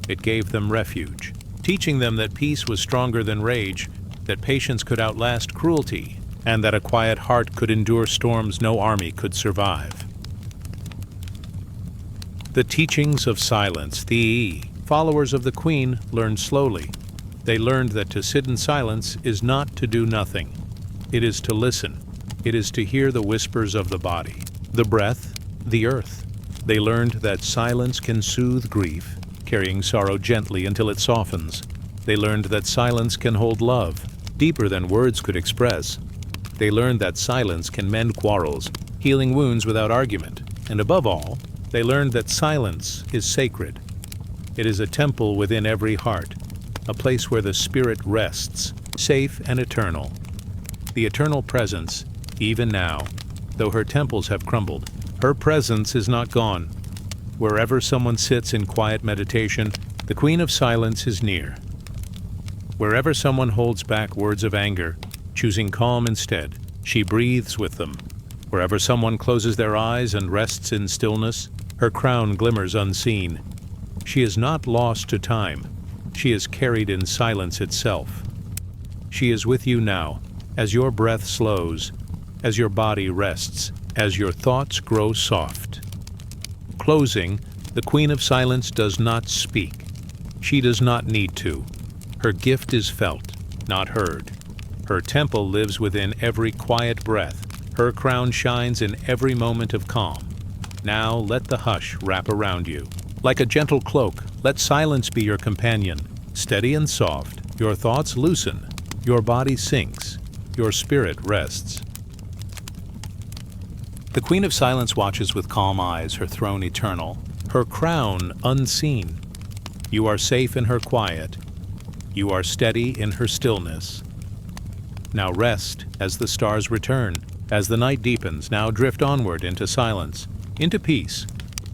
It gave them refuge, teaching them that peace was stronger than rage, that patience could outlast cruelty, and that a quiet heart could endure storms no army could survive. The teachings of silence, the followers of the Queen learned slowly. They learned that to sit in silence is not to do nothing. It is to listen. It is to hear the whispers of the body, the breath, the earth. They learned that silence can soothe grief, carrying sorrow gently until it softens. They learned that silence can hold love, deeper than words could express. They learned that silence can mend quarrels, healing wounds without argument. And above all, they learned that silence is sacred. It is a temple within every heart, a place where the spirit rests, safe and eternal. The eternal presence, even now, though her temples have crumbled, her presence is not gone. Wherever someone sits in quiet meditation, the Queen of Silence is near. Wherever someone holds back words of anger, choosing calm instead, she breathes with them. Wherever someone closes their eyes and rests in stillness, her crown glimmers unseen. She is not lost to time. She is carried in silence itself. She is with you now, as your breath slows, as your body rests, as your thoughts grow soft. Closing, the Queen of Silence does not speak. She does not need to. Her gift is felt, not heard. Her temple lives within every quiet breath. Her crown shines in every moment of calm. Now let the hush wrap around you. Like a gentle cloak, let silence be your companion. Steady and soft, your thoughts loosen, your body sinks, your spirit rests. The Queen of Silence watches with calm eyes, her throne eternal, her crown unseen. You are safe in her quiet. You are steady in her stillness. Now rest as the stars return. As the night deepens, now drift onward into silence, into peace.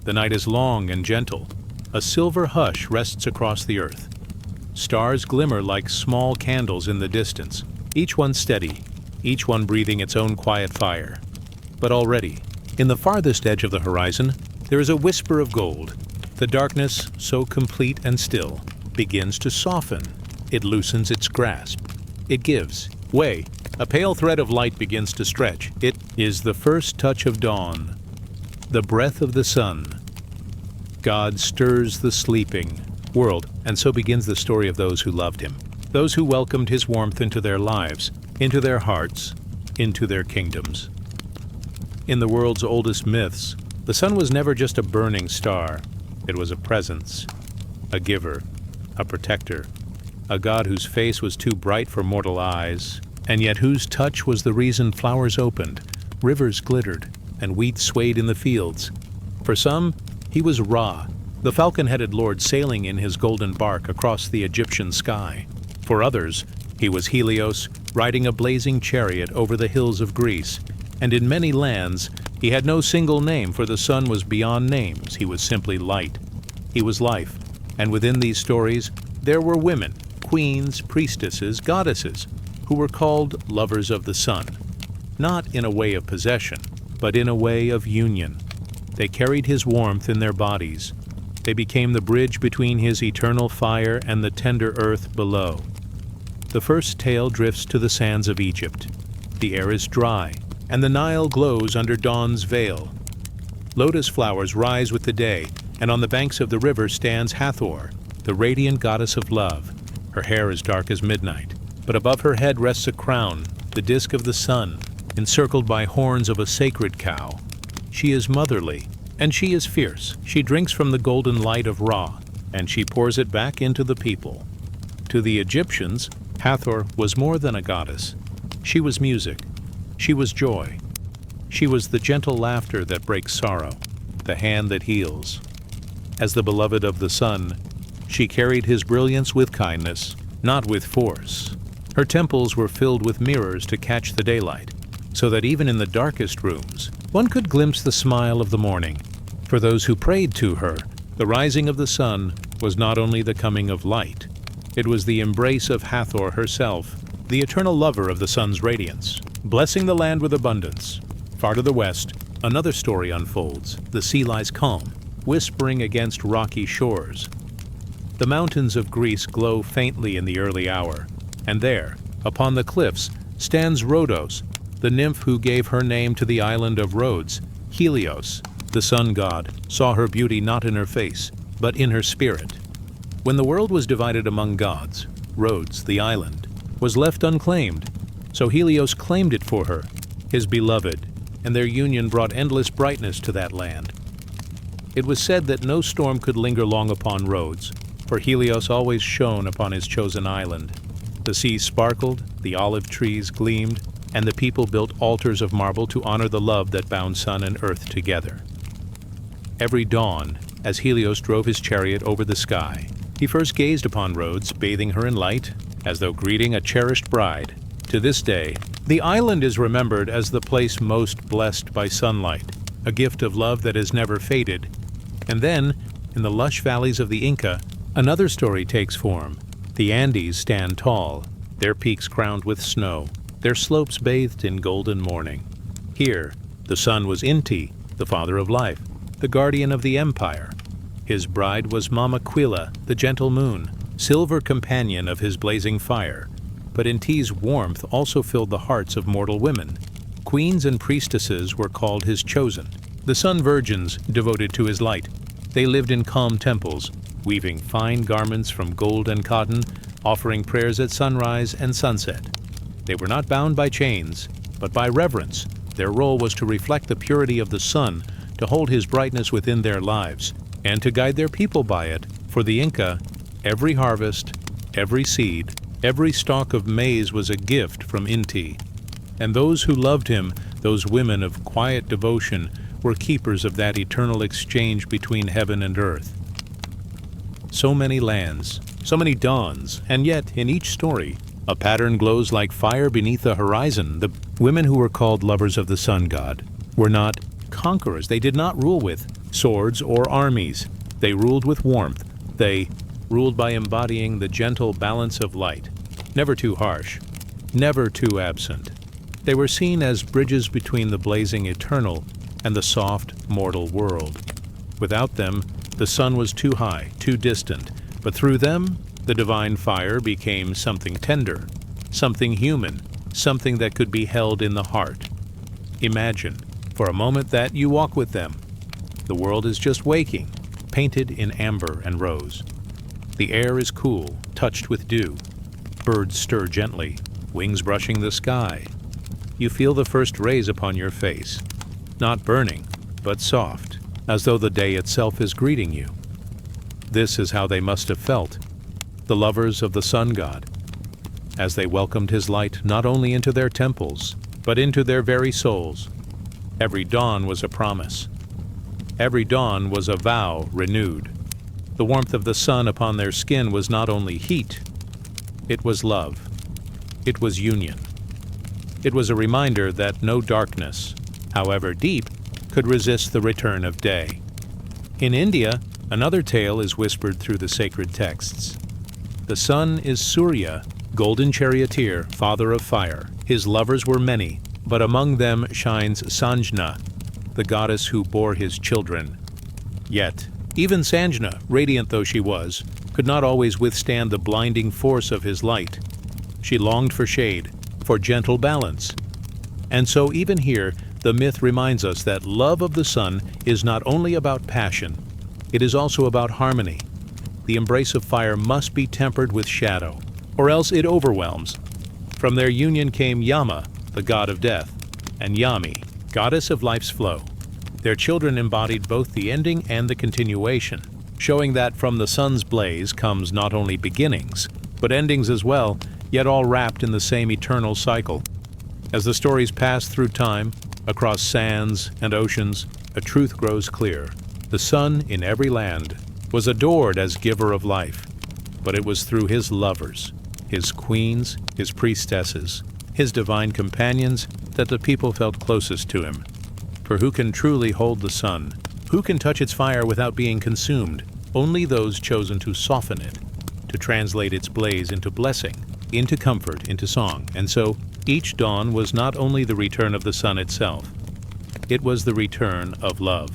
The night is long and gentle. A silver hush rests across the earth. Stars glimmer like small candles in the distance, each one steady, each one breathing its own quiet fire. But already, in the farthest edge of the horizon, there is a whisper of gold. The darkness, so complete and still, begins to soften. It loosens its grasp. It gives way. A pale thread of light begins to stretch. It is the first touch of dawn, the breath of the sun. God stirs the sleeping world, and so begins the story of those who loved him, those who welcomed his warmth into their lives, into their hearts, into their kingdoms. In the world's oldest myths, the sun was never just a burning star. It was a presence, a giver, a protector, a god whose face was too bright for mortal eyes, and yet whose touch was the reason flowers opened, rivers glittered, and wheat swayed in the fields. For some, he was Ra, the falcon-headed lord sailing in his golden bark across the Egyptian sky. For others, he was Helios, riding a blazing chariot over the hills of Greece. And in many lands, he had no single name, for the sun was beyond names. He was simply light. He was life. And within these stories, there were women, queens, priestesses, goddesses, who were called lovers of the sun. Not in a way of possession, but in a way of union. They carried his warmth in their bodies. They became the bridge between his eternal fire and the tender earth below. The first tale drifts to the sands of Egypt. The air is dry, and the Nile glows under dawn's veil. Lotus flowers rise with the day, and on the banks of the river stands Hathor, the radiant goddess of love. Her hair is dark as midnight, but above her head rests a crown, the disk of the sun, encircled by horns of a sacred cow. She is motherly, and she is fierce. She drinks from the golden light of Ra, and she pours it back into the people. To the Egyptians, Hathor was more than a goddess. She was music. She was joy. She was the gentle laughter that breaks sorrow, the hand that heals. As the beloved of the sun, she carried his brilliance with kindness, not with force. Her temples were filled with mirrors to catch the daylight, so that even in the darkest rooms, one could glimpse the smile of the morning. For those who prayed to her, the rising of the sun was not only the coming of light, it was the embrace of Hathor herself, the eternal lover of the sun's radiance, blessing the land with abundance. Far to the west, another story unfolds. The sea lies calm, whispering against rocky shores. The mountains of Greece glow faintly in the early hour, and there, upon the cliffs, stands Rhodos, the nymph who gave her name to the island of Rhodes. Helios, the sun god, saw her beauty not in her face, but in her spirit. When the world was divided among gods, Rhodes, the island, was left unclaimed, so Helios claimed it for her, his beloved, and their union brought endless brightness to that land. It was said that no storm could linger long upon Rhodes, for Helios always shone upon his chosen island. The sea sparkled, the olive trees gleamed, and the people built altars of marble to honor the love that bound sun and earth together. Every dawn, as Helios drove his chariot over the sky, he first gazed upon Rhodes, bathing her in light, as though greeting a cherished bride. To this day, the island is remembered as the place most blessed by sunlight, a gift of love that has never faded. And then, in the lush valleys of the Inca, another story takes form. The Andes stand tall, their peaks crowned with snow, their slopes bathed in golden morning. Here, the sun was Inti, the father of life, the guardian of the empire. His bride was Mama Quila, the gentle moon, silver companion of his blazing fire. But Inti's warmth also filled the hearts of mortal women. Queens and priestesses were called his chosen, the sun virgins devoted to his light. They lived in calm temples, weaving fine garments from gold and cotton, offering prayers at sunrise and sunset. They were not bound by chains, but by reverence. Their role was to reflect the purity of the sun, to hold his brightness within their lives, and to guide their people by it. For the Inca, every harvest, every seed, every stalk of maize was a gift from Inti. And those who loved him, those women of quiet devotion, were keepers of that eternal exchange between heaven and earth. So many lands, so many dawns, and yet, in each story, a pattern glows like fire beneath the horizon. The women who were called lovers of the sun god were not conquerors. They did not rule with swords or armies. They ruled with warmth. They ruled by embodying the gentle balance of light, never too harsh, never too absent. They were seen as bridges between the blazing eternal and the soft mortal world. Without them, the sun was too high, too distant, but through them, the divine fire became something tender, something human, something that could be held in the heart. Imagine, for a moment, that you walk with them. The world is just waking, painted in amber and rose. The air is cool, touched with dew. Birds stir gently, wings brushing the sky. You feel the first rays upon your face, not burning, but soft, as though the day itself is greeting you. This is how they must have felt, the lovers of the sun god, as they welcomed his light not only into their temples, but into their very souls. Every dawn was a promise. Every dawn was a vow renewed. The warmth of the sun upon their skin was not only heat, it was love. It was union. It was a reminder that no darkness, however deep, could resist the return of day. In India, another tale is whispered through the sacred texts. The sun is Surya, golden charioteer, father of fire. His lovers were many, but among them shines Sanjna, the goddess who bore his children. Yet, even Sanjna, radiant though she was, could not always withstand the blinding force of his light. She longed for shade, for gentle balance. And so even here, the myth reminds us that love of the sun is not only about passion, it is also about harmony. The embrace of fire must be tempered with shadow, or else it overwhelms. From their union came Yama, the god of death, and Yami, goddess of life's flow. Their children embodied both the ending and the continuation, showing that from the sun's blaze comes not only beginnings, but endings as well, yet all wrapped in the same eternal cycle. As the stories pass through time, across sands and oceans, a truth grows clear. The sun in every land was adored as giver of life, but it was through his lovers, his queens, his priestesses, his divine companions, that the people felt closest to him. For who can truly hold the sun? Who can touch its fire without being consumed? Only those chosen to soften it, to translate its blaze into blessing, into comfort, into song. And so, each dawn was not only the return of the sun itself, it was the return of love.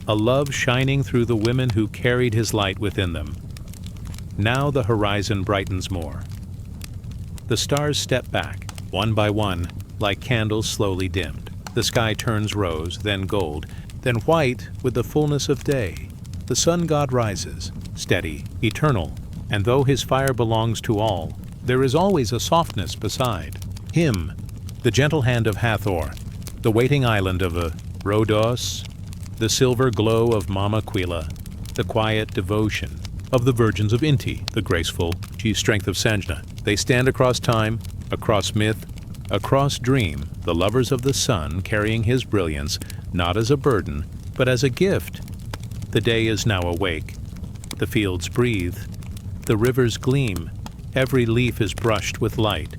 A love shining through the women who carried his light within them. Now the horizon brightens more. The stars step back, one by one, like candles slowly dimmed. The sky turns rose, then gold, then white with the fullness of day. The sun god rises, steady, eternal, and though his fire belongs to all, there is always a softness beside him, the gentle hand of Hathor, the waiting island of Rhodos, the silver glow of Mama Quila, the quiet devotion of the virgins of Inti, the graceful strength of Sanjna. They stand across time, across myth, across dream, the lovers of the sun carrying his brilliance, not as a burden, but as a gift. The day is now awake. The fields breathe. The rivers gleam. Every leaf is brushed with light.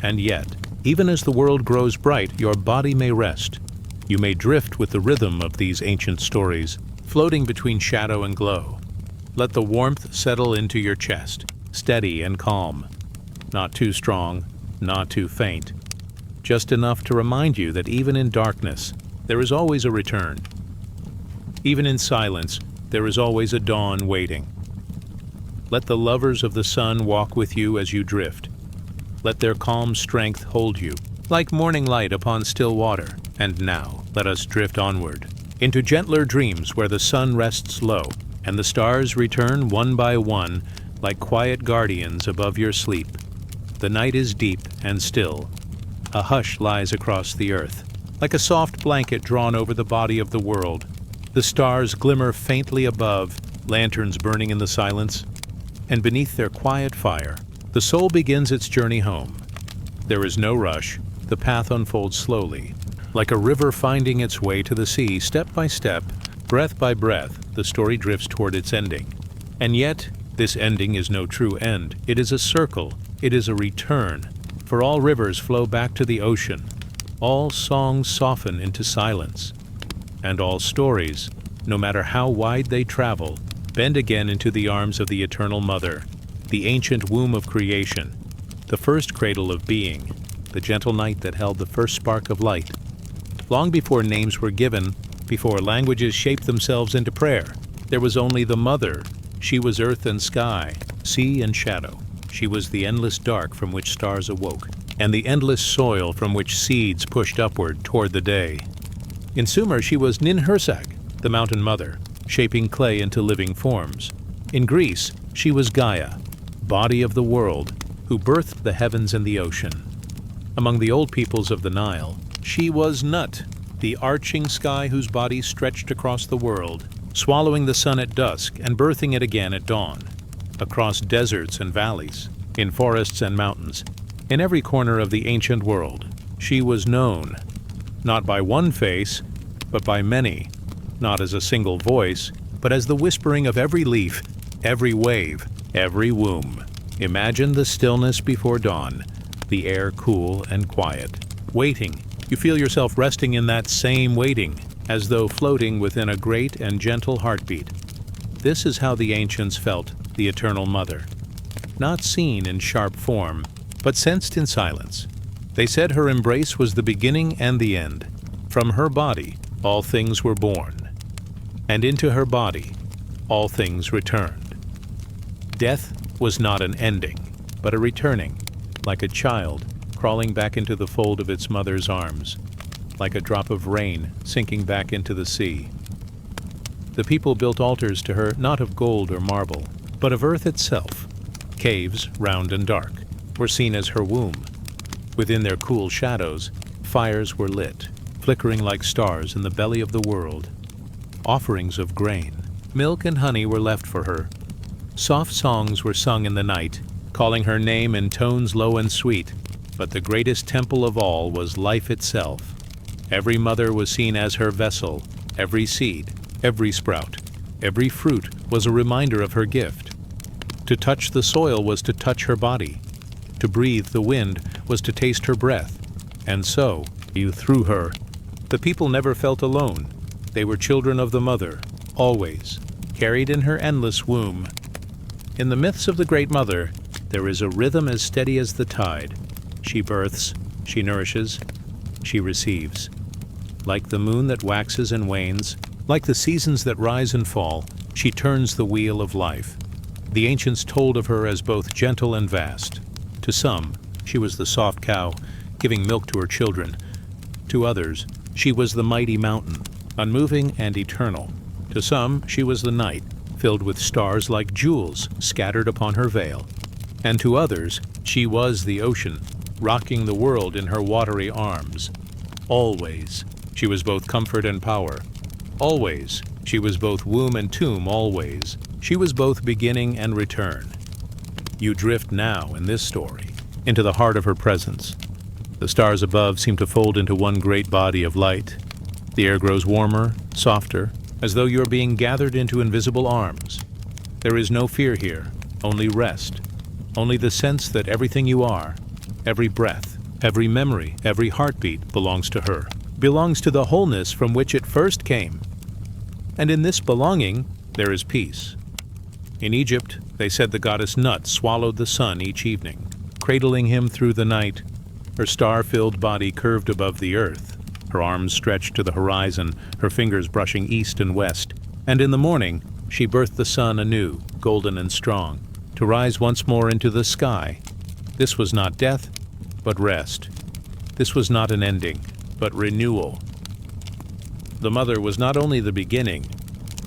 And yet, even as the world grows bright, your body may rest. You may drift with the rhythm of these ancient stories, floating between shadow and glow. Let the warmth settle into your chest, steady and calm. Not too strong, not too faint. Just enough to remind you that even in darkness, there is always a return. Even in silence, there is always a dawn waiting. Let the lovers of the sun walk with you as you drift. Let their calm strength hold you, like morning light upon still water. And now, let us drift onward, into gentler dreams where the sun rests low, and the stars return one by one, like quiet guardians above your sleep. The night is deep and still. A hush lies across the earth, like a soft blanket drawn over the body of the world. The stars glimmer faintly above, lanterns burning in the silence, and beneath their quiet fire, the soul begins its journey home. There is no rush. The path unfolds slowly, like a river finding its way to the sea. Step by step, breath by breath, the story drifts toward its ending. And yet, this ending is no true end. It is a circle. It is a return. For all rivers flow back to the ocean. All songs soften into silence. And all stories, no matter how wide they travel, bend again into the arms of the Eternal Mother, the ancient womb of creation, the first cradle of being, the gentle night that held the first spark of light. Long before names were given, before languages shaped themselves into prayer, there was only the Mother. She was earth and sky, sea and shadow. She was the endless dark from which stars awoke, and the endless soil from which seeds pushed upward toward the day. In Sumer, she was Ninhursag, the mountain mother, shaping clay into living forms. In Greece, she was Gaia, body of the world, who birthed the heavens and the ocean. Among the old peoples of the Nile, she was Nut, the arching sky whose body stretched across the world, swallowing the sun at dusk and birthing it again at dawn. Across deserts and valleys, in forests and mountains, in every corner of the ancient world, she was known, not by one face, but by many, not as a single voice, but as the whispering of every leaf, every wave, every womb. Imagine the stillness before dawn, the air cool and quiet. Waiting, you feel yourself resting in that same waiting, as though floating within a great and gentle heartbeat. This is how the ancients felt the Eternal Mother. Not seen in sharp form, but sensed in silence. They said her embrace was the beginning and the end. From her body, all things were born, and into her body, all things returned. Death was not an ending, but a returning, like a child crawling back into the fold of its mother's arms, like a drop of rain sinking back into the sea. The people built altars to her not of gold or marble, but of earth itself. Caves, round and dark, were seen as her womb. Within their cool shadows, fires were lit, flickering like stars in the belly of the world. Offerings of grain, milk and honey were left for her. Soft songs were sung in the night, calling her name in tones low and sweet. But the greatest temple of all was life itself. Every mother was seen as her vessel, every seed, every sprout. Every fruit was a reminder of her gift. To touch the soil was to touch her body. To breathe the wind was to taste her breath. And so, you through her. The people never felt alone. They were children of the Mother, always, carried in her endless womb. In the myths of the Great Mother, there is a rhythm as steady as the tide. She births, she nourishes, she receives. Like the moon that waxes and wanes, like the seasons that rise and fall, she turns the wheel of life. The ancients told of her as both gentle and vast. To some, she was the soft cow, giving milk to her children. To others, she was the mighty mountain, unmoving and eternal. To some, she was the night, filled with stars like jewels scattered upon her veil. And to others, she was the ocean, rocking the world in her watery arms. Always, she was both comfort and power. Always, she was both womb and tomb. Always, she was both beginning and return. You drift now, in this story, into the heart of her presence. The stars above seem to fold into one great body of light. The air grows warmer, softer, as though you are being gathered into invisible arms. There is no fear here, only rest, only the sense that everything you are, every breath, every memory, every heartbeat belongs to her, belongs to the wholeness from which it first came. And in this belonging, there is peace. In Egypt, they said the goddess Nut swallowed the sun each evening, cradling him through the night. Her star-filled body curved above the earth, her arms stretched to the horizon, her fingers brushing east and west. And in the morning, she birthed the sun anew, golden and strong, to rise once more into the sky. This was not death, but rest. This was not an ending, but renewal. The Mother was not only the beginning,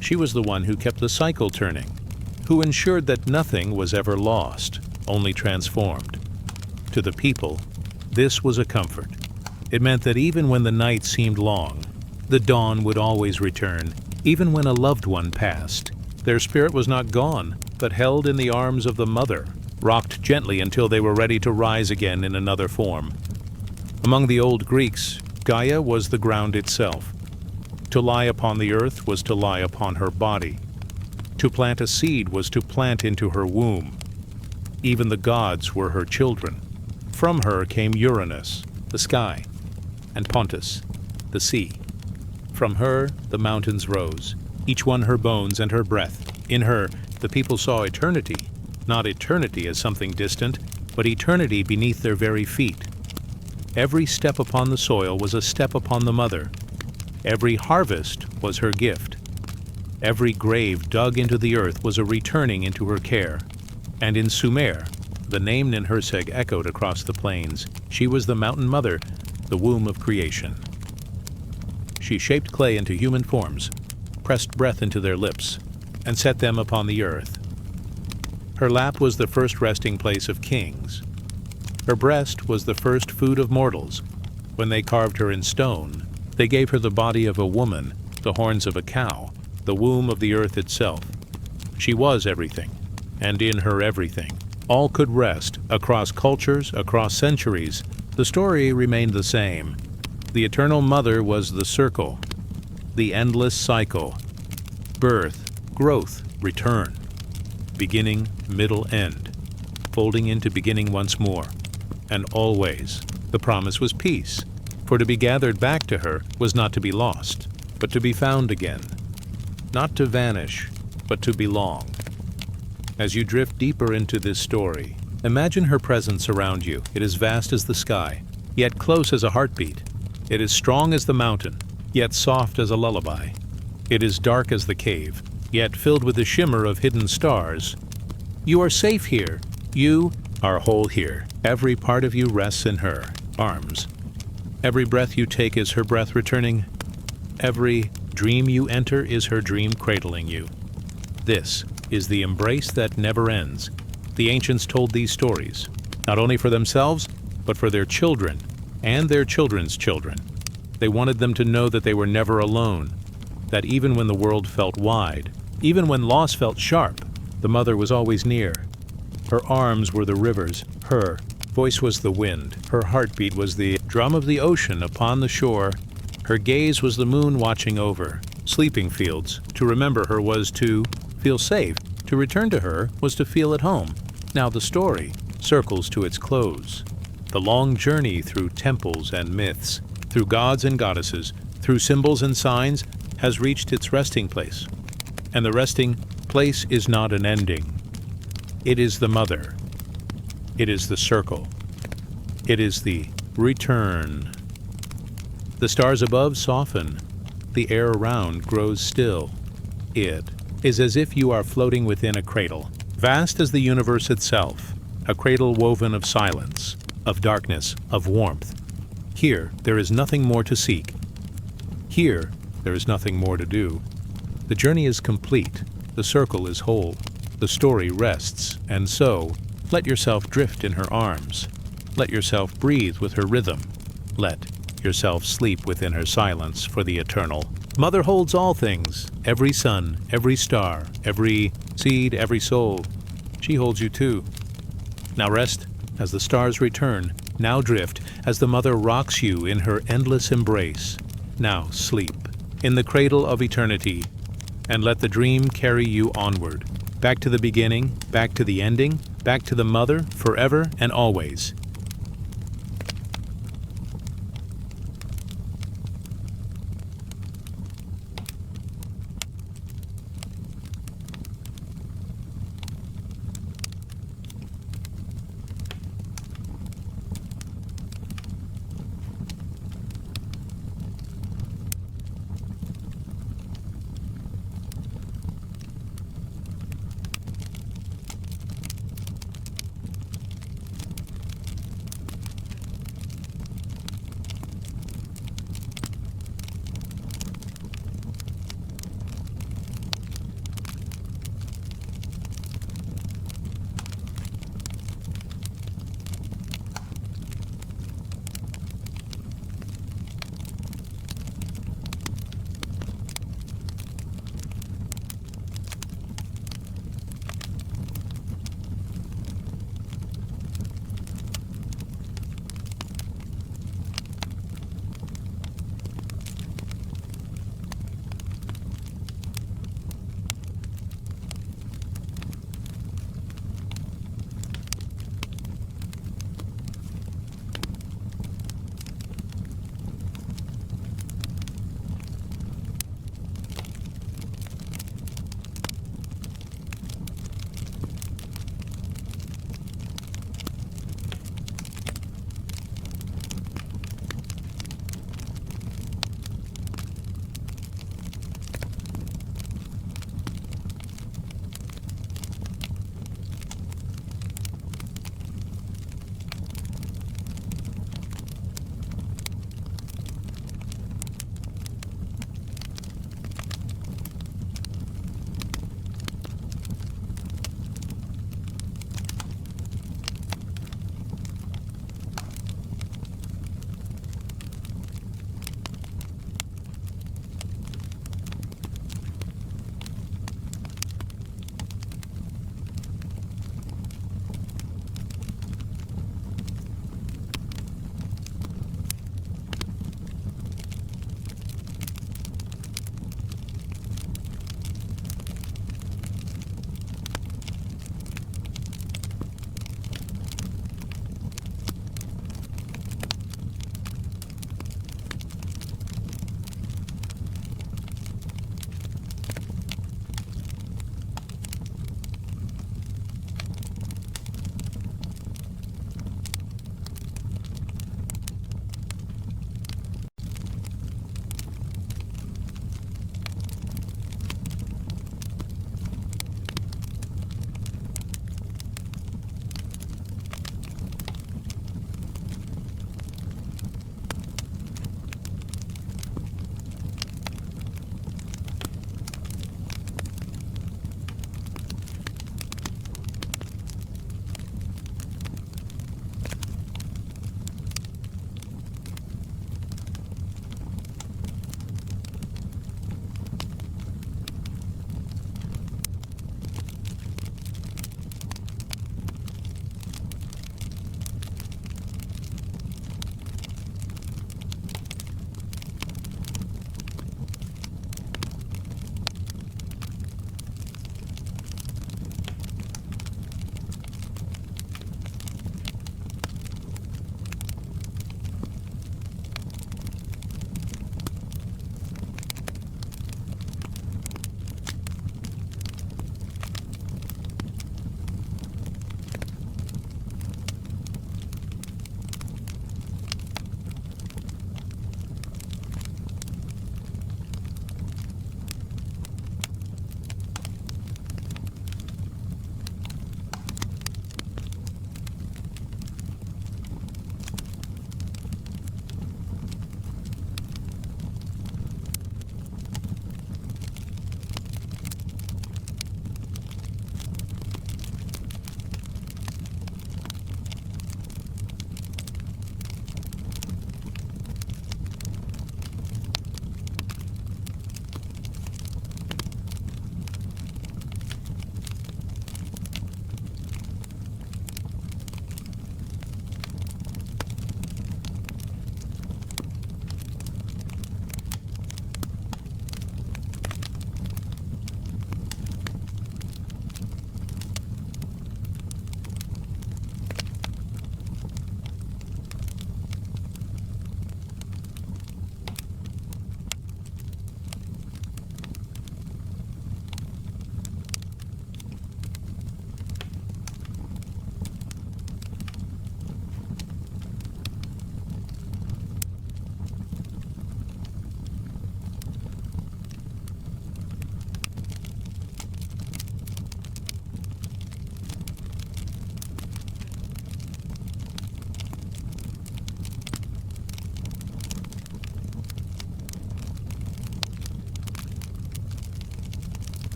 she was the one who kept the cycle turning, who ensured that nothing was ever lost, only transformed. To the people, this was a comfort. It meant that even when the night seemed long, the dawn would always return. Even when a loved one passed, their spirit was not gone, but held in the arms of the Mother, rocked gently until they were ready to rise again in another form. Among the old Greeks, Gaia was the ground itself. To lie upon the earth was to lie upon her body. To plant a seed was to plant into her womb. Even the gods were her children. From her came Uranus, the sky, and Pontus, the sea. From her, the mountains rose, each one her bones and her breath. In her, the people saw eternity, not eternity as something distant, but eternity beneath their very feet. Every step upon the soil was a step upon the Mother. Every harvest was her gift. Every grave dug into the earth was a returning into her care. And in Sumer, the name Ninhursag echoed across the plains. She was the Mountain Mother, the womb of creation. She shaped clay into human forms, pressed breath into their lips, and set them upon the earth. Her lap was the first resting place of kings. Her breast was the first food of mortals. When they carved her in stone, they gave her the body of a woman, the horns of a cow, the womb of the earth itself. She was everything, and in her everything. All could rest, across cultures, across centuries. The story remained the same. The eternal Mother was the circle, the endless cycle. Birth, growth, return. Beginning, middle, end. Folding into beginning once more. And always, the promise was peace. For to be gathered back to her was not to be lost, but to be found again. Not to vanish, but to belong. As you drift deeper into this story, imagine her presence around you. It is vast as the sky, yet close as a heartbeat. It is strong as the mountain, yet soft as a lullaby. It is dark as the cave, yet filled with the shimmer of hidden stars. You are safe here. You are whole here. Every part of you rests in her arms. Every breath you take is her breath returning. Every dream you enter is her dream cradling you. This is the embrace that never ends. The ancients told these stories, not only for themselves, but for their children and their children's children. They wanted them to know that they were never alone, that even when the world felt wide, even when loss felt sharp, the Mother was always near. Her arms were the rivers, her voice was the wind, her heartbeat was the drum of the ocean upon the shore, her gaze was the moon watching over, sleeping fields. To remember her was to feel safe. To return to her was to feel at home. Now the story circles to its close. The long journey through temples and myths, through gods and goddesses, through symbols and signs, has reached its resting place. And the resting place is not an ending. It is the mother. It is the circle. It is the return. The stars above soften. The air around grows still. It is as if you are floating within a cradle, vast as the universe itself, a cradle woven of silence, of darkness, of warmth. Here there is nothing more to seek. Here there is nothing more to do. The journey is complete. The circle is whole. The story rests, and so let yourself drift in her arms. Let yourself breathe with her rhythm. Let yourself sleep within her silence for the eternal. Mother holds all things, every sun, every star, every seed, every soul. She holds you too. Now rest as the stars return. Now drift as the mother rocks you in her endless embrace. Now sleep in the cradle of eternity, and let the dream carry you onward. Back to the beginning, back to the ending, back to the mother, forever and always.